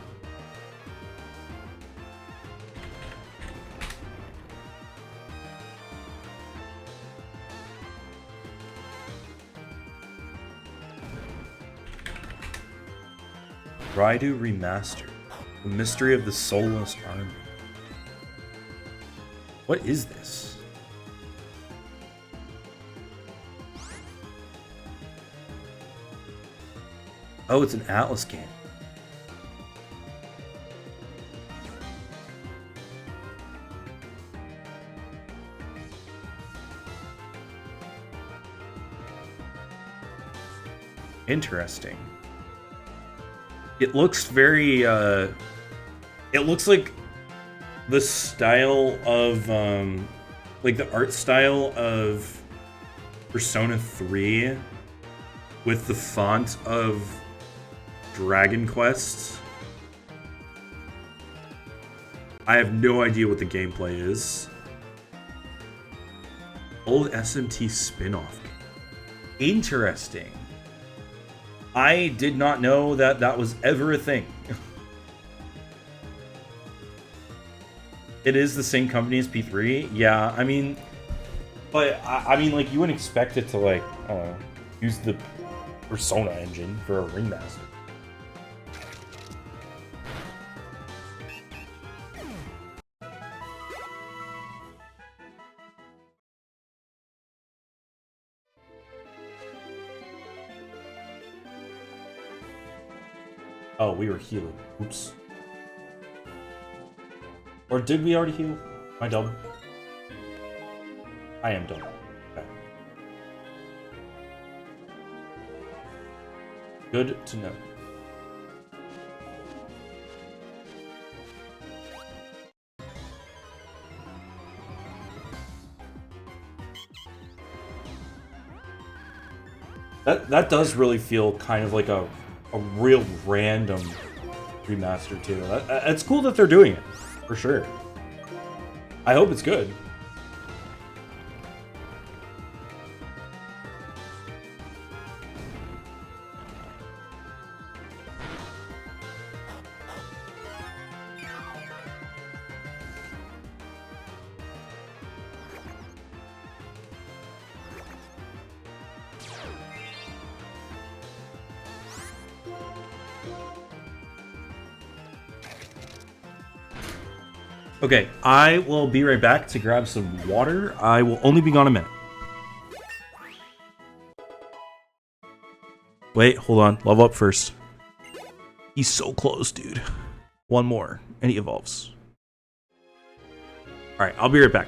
Raidu Remastered. The Mystery of the Soulless Army. What is this? Oh, it's an Atlas game. Interesting. It looks very, it looks like the style of, like the art style of Persona 3 with the font of Dragon Quest. I have no idea what the gameplay is. Old SMT spin-off. Interesting. I did not know that that was ever a thing. It is the same company as P3. Yeah, I mean, but I mean, like, you wouldn't expect it to, like, I don't know, use the Persona engine for a remaster. Oh, we were healing. Oops. Or did we already heal? Am I dumb? I am dumb. Okay. Good to know. That does really feel kind of like a real random remaster too. It's cool that they're doing it, for sure. I hope it's good. Okay, I will be right back to grab some water. I will only be gone a minute. Wait, hold on. Level up first. He's so close, dude. One more, and he evolves. Alright, I'll be right back.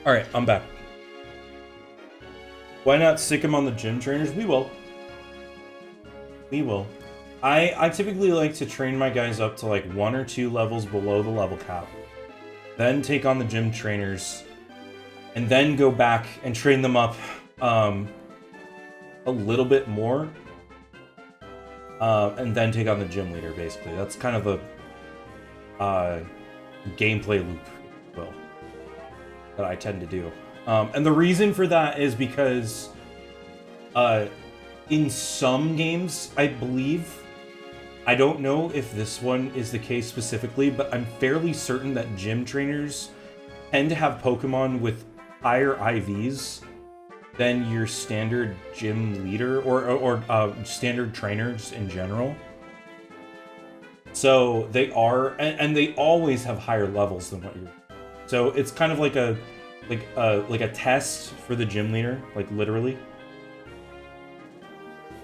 Alright, I'm back. Why not stick him on the gym trainers? We will. We will. I typically like to train my guys up to like 1 or 2 levels below the level cap. Then take on the gym trainers. And then go back and train them up a little bit more. And then take on the gym leader, basically. That's kind of a gameplay loop, if you will, that I tend to do. And the reason for that is because in some games, I believe, I don't know if this one is the case specifically, but I'm fairly certain that gym trainers tend to have Pokemon with higher IVs than your standard gym leader or standard trainers in general. So they are, and they always have higher levels than what you're. So it's kind of like a test for the gym leader, like literally.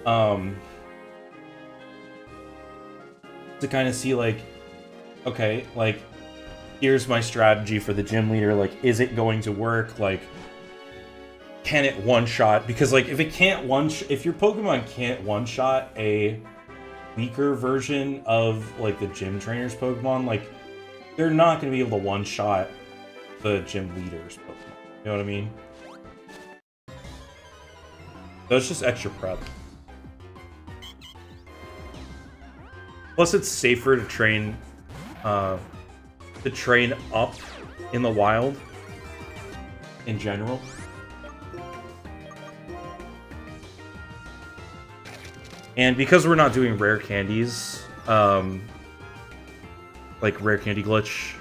To kind of see like, okay, like here's my strategy for the gym leader. Like, is it going to work? Like, can it one-shot? Because like if it can't if your Pokemon can't one-shot a weaker version of like the gym trainer's Pokemon, like they're not going to be able to one-shot the gym leader's Pokemon. You know what I mean? So it's just extra prep. Plus, it's safer to train up in the wild in general. And because we're not doing rare candies, like rare candy glitch,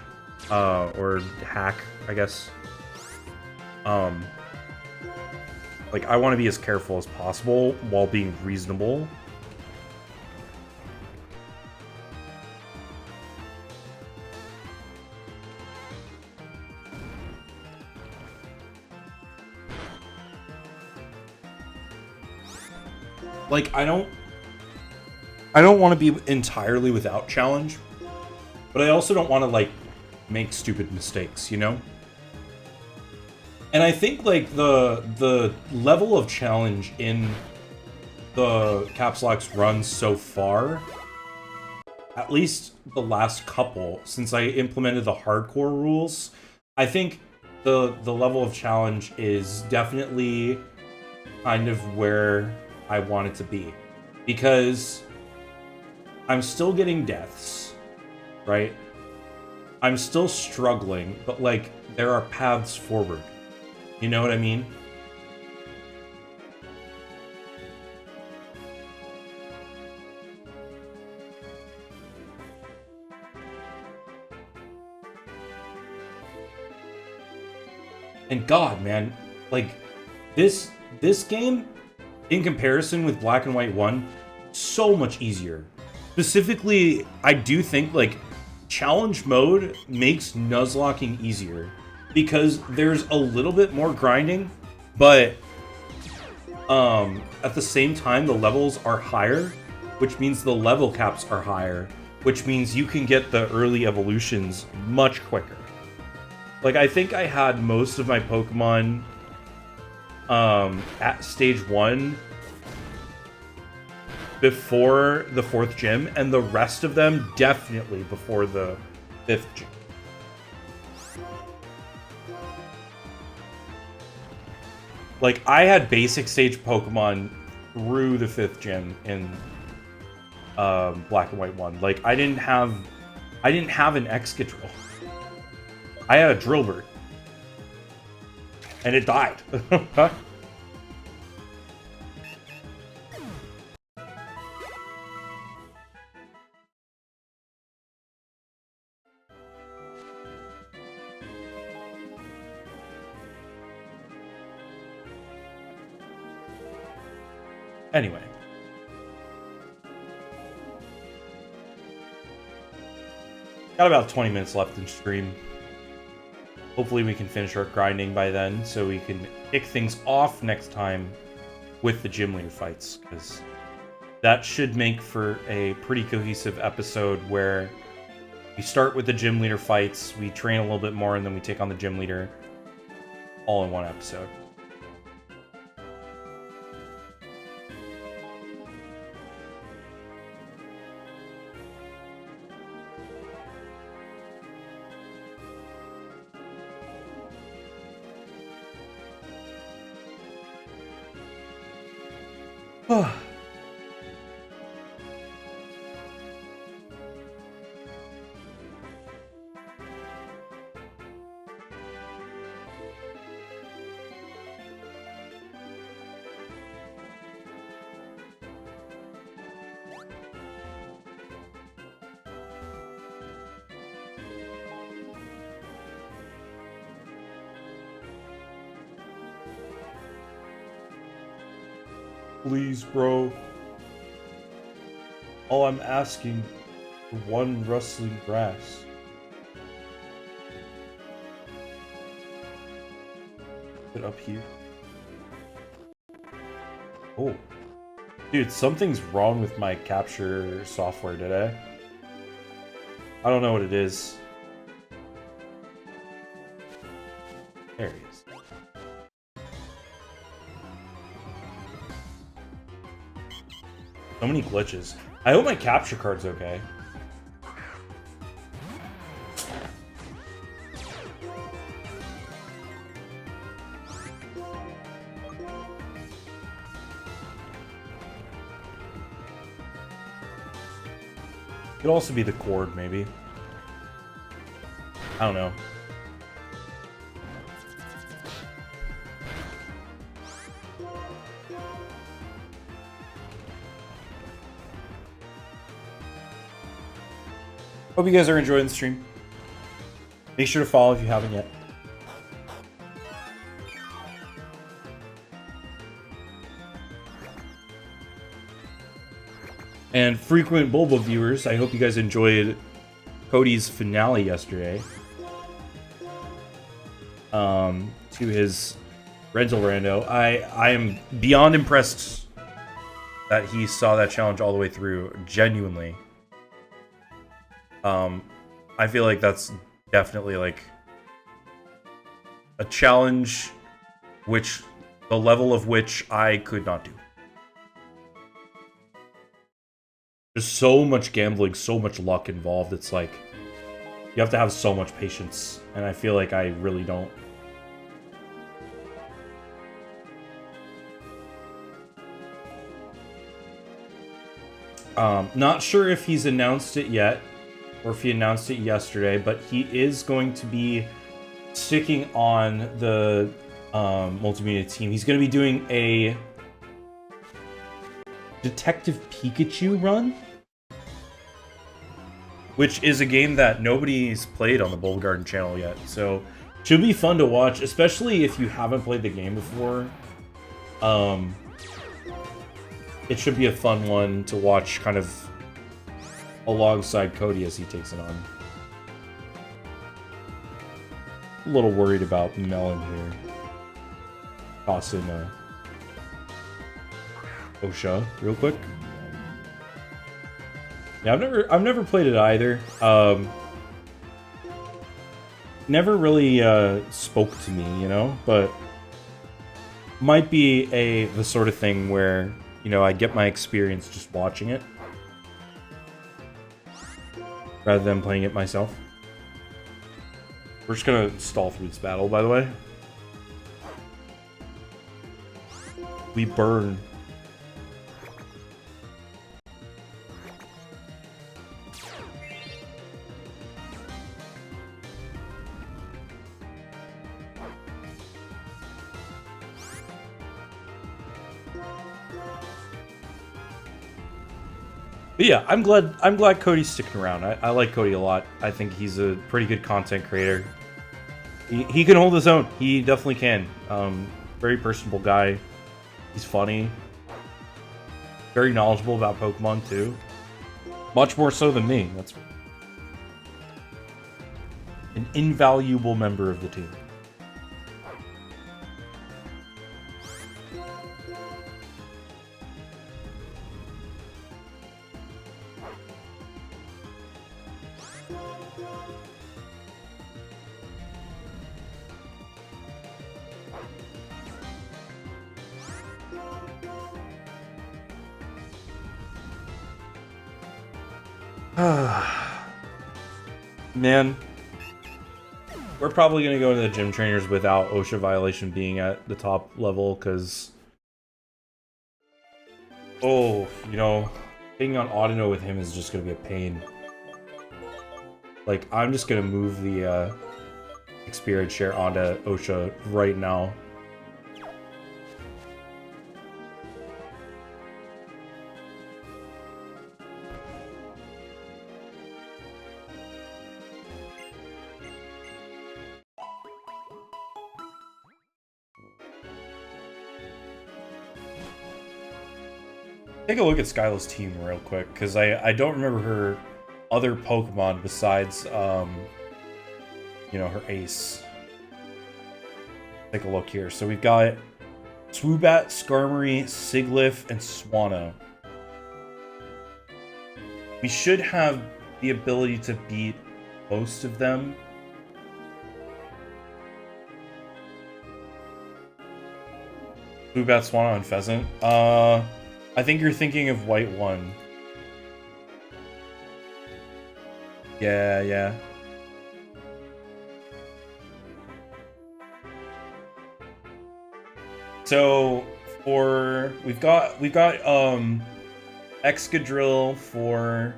or hack, I guess. Like, I want to be as careful as possible while being reasonable. Like, I don't want to be entirely without challenge, but I also don't want to, like, make stupid mistakes, you know? And I think, like, the level of challenge in the TheCapsLocke's run so far, at least the last couple, since I implemented the hardcore rules, I think the level of challenge is definitely kind of where I want it to be. Because I'm still getting deaths, right? I'm still struggling, but, like, there are paths forward. You know what I mean? And God, man, like, this game, in comparison with Black and White 1, so much easier. Specifically, I do think, like, challenge mode makes Nuzlocking easier. Because there's a little bit more grinding, but at the same time, the levels are higher, which means the level caps are higher, which means you can get the early evolutions much quicker. Like, I think I had most of my Pokemon at stage 1 before the 4th gym, and the rest of them definitely before the 5th gym. Like, I had basic stage Pokemon through the 5th gym in Black and White 1. Like, I didn't have an Excadrill. I had a Drillbur. And it died. Anyway. Got about 20 minutes left in stream. Hopefully we can finish our grinding by then, so we can kick things off next time with the gym leader fights, because that should make for a pretty cohesive episode where we start with the gym leader fights, we train a little bit more, and then we take on the gym leader all in one episode. Please, bro. All I'm asking for one rustling grass. Put up here. Oh. Dude, something's wrong with my capture software today. I don't know what it is. There he is. So many glitches. I hope my capture card's okay. Could also be the cord, maybe. I don't know. Hope you guys are enjoying the stream. Make sure to follow if you haven't yet. And frequent Bulba viewers, I hope you guys enjoyed Cody's finale yesterday. To his rental rando. I am beyond impressed that he saw that challenge all the way through, genuinely. I feel like that's definitely like a challenge which the level of which I could not do. There's so much gambling, so much luck involved. It's like you have to have so much patience, and I feel like I really don't. Not sure if he's announced it yet, or if he announced it yesterday, but he is going to be sticking on the multimedia team. He's going to be doing a Detective Pikachu run, which is a game that nobody's played on the Bulbagarden channel yet. So should be fun to watch, especially if you haven't played the game before. It should be a fun one to watch kind of alongside Cody as he takes it on. A little worried about Melon here. Toss in Osha real quick. Yeah, I've never played it either. Never really spoke to me, you know, but might be the sort of thing where, you know, I get my experience just watching it rather than playing it myself. We're just gonna stall through this battle, by the way. We burn. But yeah, I'm glad Cody's sticking around. I like Cody a lot. I think he's a pretty good content creator. He can hold his own. He definitely can. Very personable guy. He's funny. Very knowledgeable about Pokemon too. Much more so than me. That's an invaluable member of the team. Man, we're probably going to go into the gym trainers without OSHA violation being at the top level, because, oh, you know, being on Audino with him is just going to be a pain. Like, I'm just going to move the experience share onto OSHA right now. Take a look at Skyla's team real quick, because I don't remember her other Pokemon besides, you know, her ace. Take a look here. So we've got Swoobat, Skarmory, Sigilyph, and Swanna. We should have the ability to beat most of them. Swoobat, Swanna, and Pheasant. I think you're thinking of White 1. Yeah. So we've got Excadrill for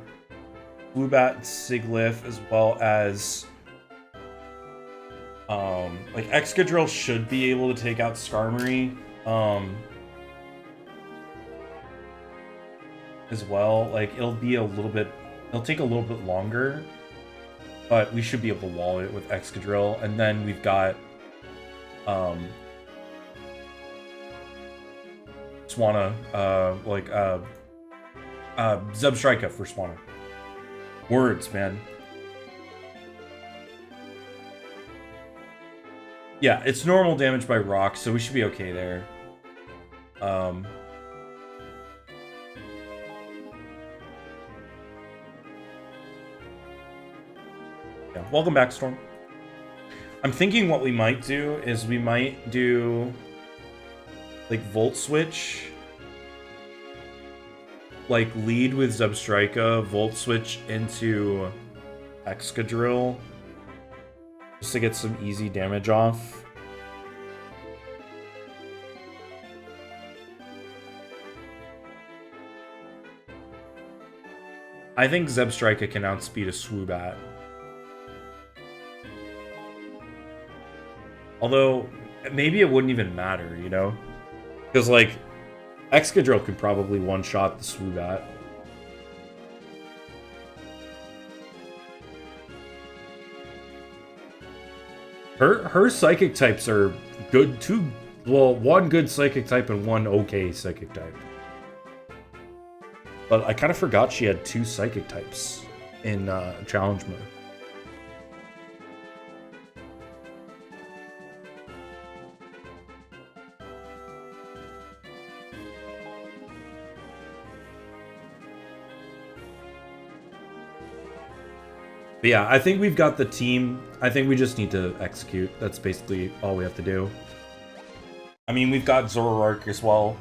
Swoobat and Sigilyph, as well as like Excadrill should be able to take out Skarmory. As well, like it'll take a little bit longer, But we should be able to wall it with Excadrill, and then we've got Swanna, Zubstrika for Swanna. Words, man. Yeah, it's normal damage by rock, so we should be okay there. Yeah, welcome back, Storm. I'm thinking what we might do is we might do like Volt Switch. Like lead with Zubstrika, Volt Switch into Excadrill. Just to get some easy damage off. I think Zubstrika can outspeed a Swoobat. Although, maybe it wouldn't even matter, you know? Because, like, Excadrill can probably one-shot the Swoobat. Her Psychic types are good, one good Psychic type and one okay Psychic type. But I kind of forgot she had 2 Psychic types in Challenge mode. But yeah, I think we've got the team. I think we just need to execute. That's basically all we have to do. I mean, we've got Zoroark as well.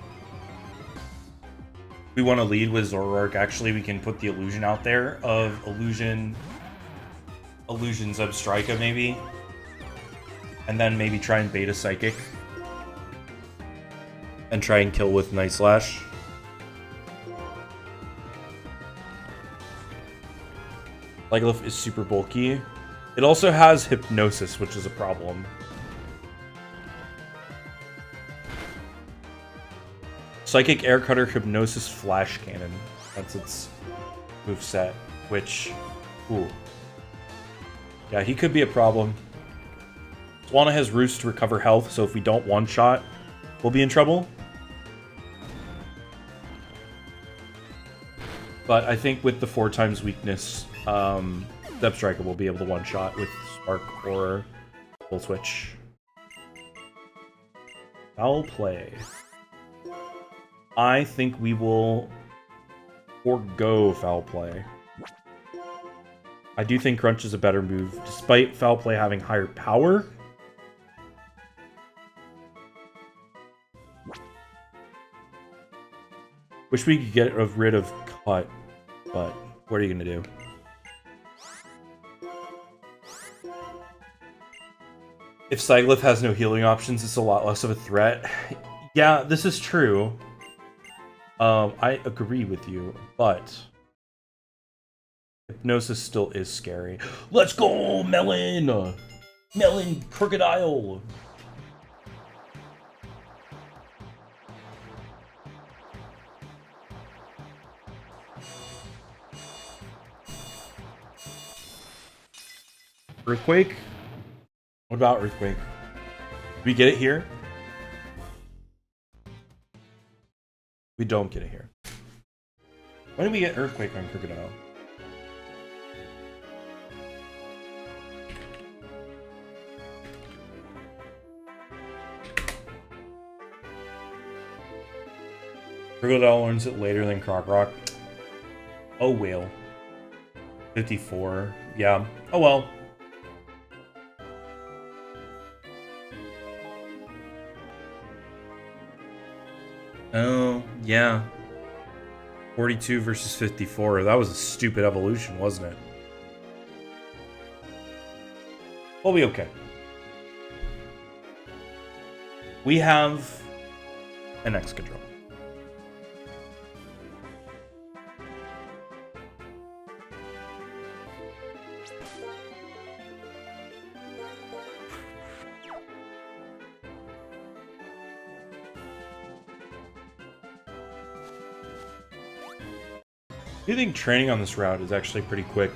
We want to lead with Zoroark. Actually, we can put the illusion out there of Illusion Zubstrika maybe. And then maybe try and Beta Psychic. And try and kill with Night Slash. Leglyph is super bulky. It also has Hypnosis, which is a problem. Psychic Air Cutter, Hypnosis, Flash Cannon. That's its moveset, which... Ooh. Yeah, he could be a problem. Swanna has Roost to recover health, so if we don't one-shot, we'll be in trouble. But I think with the 4x weakness, Zubstrika will be able to one-shot with Spark or Full Switch. Foul play. I think we will forego foul play. I do think Crunch is a better move, despite foul play having higher power. Wish we could get rid of Cut, but what are you gonna do? If Siglyph has no healing options, it's a lot less of a threat. Yeah, this is true. I agree with you, but Hypnosis still is scary. Let's go, Melon! Melon Crocodile! Earthquake? What about Earthquake? Did we get it here? We don't get it here. When did we get Earthquake on Crocodile? Crocodile learns it later than Croc Rock. Oh, whale. 54. Yeah. Oh, well. Oh, yeah. 42 versus 54. That was a stupid evolution, wasn't it? We'll be okay. We have an Excadrill. I think training on this route is actually pretty quick.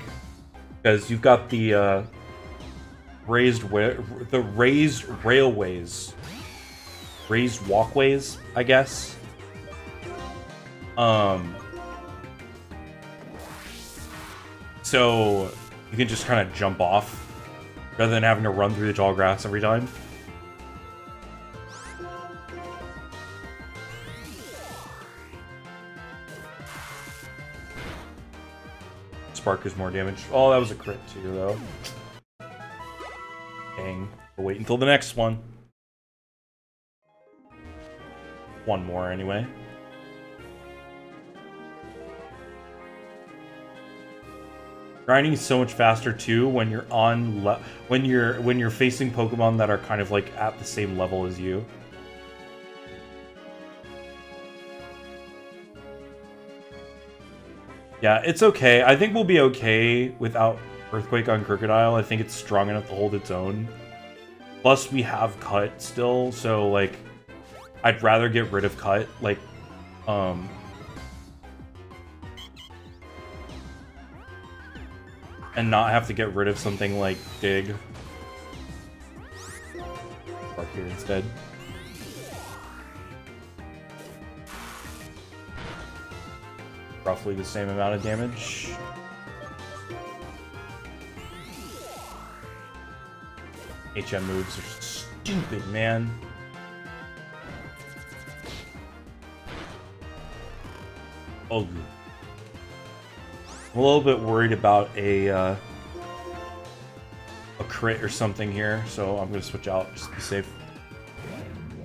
because you've got the raised railways, raised walkways, I guess. So you can just kind of jump off rather than having to run through the tall grass every time. Spark is more damage. Oh, that was a crit too, though. Dang. We'll wait until the next one. One more, anyway. Grinding is so much faster too when you're on when you're facing Pokemon that are kind of like at the same level as you. Yeah, it's okay. I think we'll be okay without Earthquake on Crocodile. I think it's strong enough to hold its own. Plus, we have Cut still, so like, I'd rather get rid of Cut. Like, and not have to get rid of something like Dig. Spark here instead. Roughly the same amount of damage. HM moves are stupid, man. Oh, I'm a little bit worried about a crit or something here, so I'm gonna switch out just to be safe.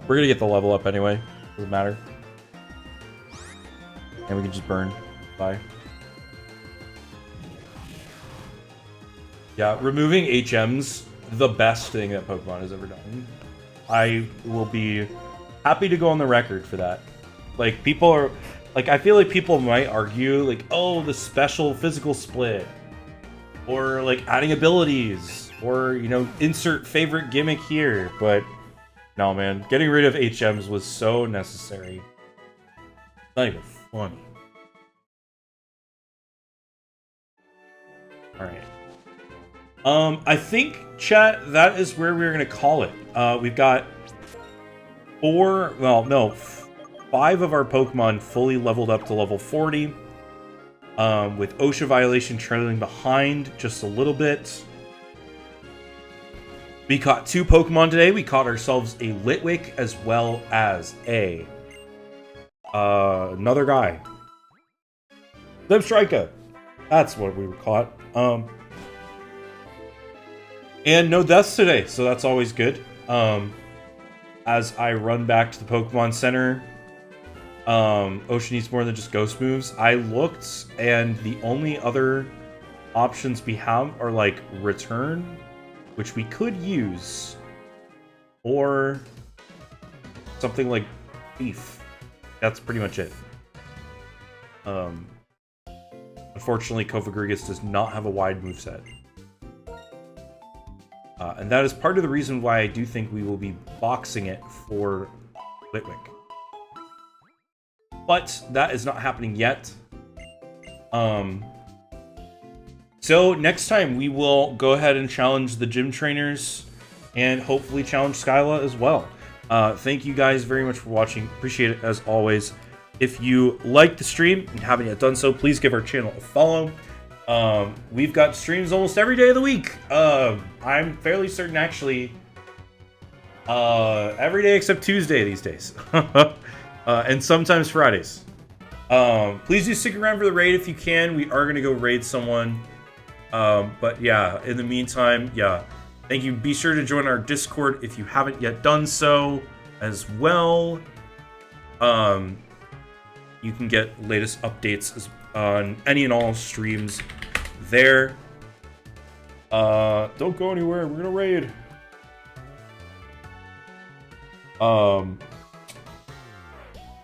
We're gonna get the level up anyway. Doesn't matter. And we can just burn. Bye. Yeah, removing HMs, the best thing that Pokemon has ever done. I will be happy to go on the record for that. Like, people are... Like, I feel like people might argue, like, oh, the special physical split. Or, like, adding abilities. Or, you know, insert favorite gimmick here. But, no, man. Getting rid of HMs was so necessary. Not even funny. Alright. I think, chat, that is where we're going to call it. We've got 5 of our Pokemon fully leveled up to level 40. With OSHA violation trailing behind just a little bit. We caught 2 Pokemon today. We caught ourselves a Litwick as well as a... another guy. Zebstrika. That's what we were caught. And no deaths today, so that's always good. As I run back to the Pokemon Center, Ocean needs more than just ghost moves. I looked, and the only other options we have are like Return, which we could use, or something like Thief. That's pretty much it. Unfortunately, Kofagrigus does not have a wide moveset. And that is part of the reason why I do think we will be boxing it for Litwick. But that is not happening yet. So next time we will go ahead and challenge the gym trainers and hopefully challenge Skyla as well. Thank you guys very much for watching. Appreciate it as always. If you like the stream and haven't yet done so, please give our channel a follow. We've got streams almost every day of the week. I'm fairly certain, actually, every day except Tuesday these days. And sometimes Fridays. Please do stick around for the raid if you can. We are going to go raid someone. But yeah, in the meantime, yeah. Thank you. Be sure to join our Discord if you haven't yet done so as well. You can get latest updates on any and all streams there. Don't go anywhere. We're gonna raid.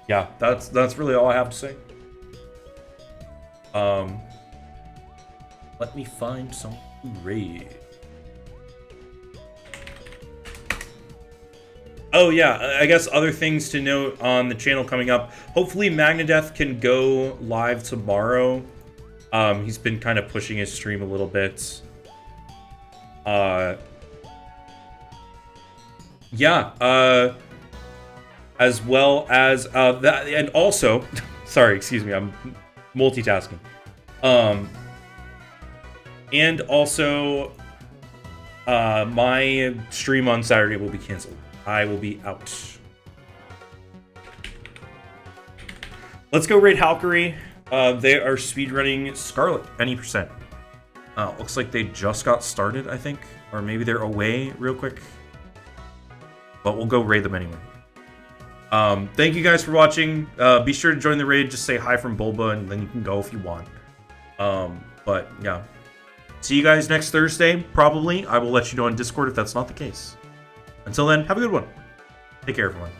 Yeah, that's really all I have to say. Let me find some to raid. Oh yeah, I guess other things to note on the channel coming up. Hopefully Magnadeath can go live tomorrow. He's been kind of pushing his stream a little bit. Yeah, as well as that, and also, sorry, excuse me, I'm multitasking. And also, my stream on Saturday will be canceled. I will be out. Let's go raid Halkery. They are speedrunning Scarlet, any percent. Looks like they just got started, I think. Or maybe they're away real quick. But we'll go raid them anyway. Thank you guys for watching. Be sure to join the raid. Just say hi from Bulba, and then you can go if you want. But, yeah. See you guys next Thursday, probably. I will let you know on Discord if that's not the case. Until then, have a good one. Take care, everyone.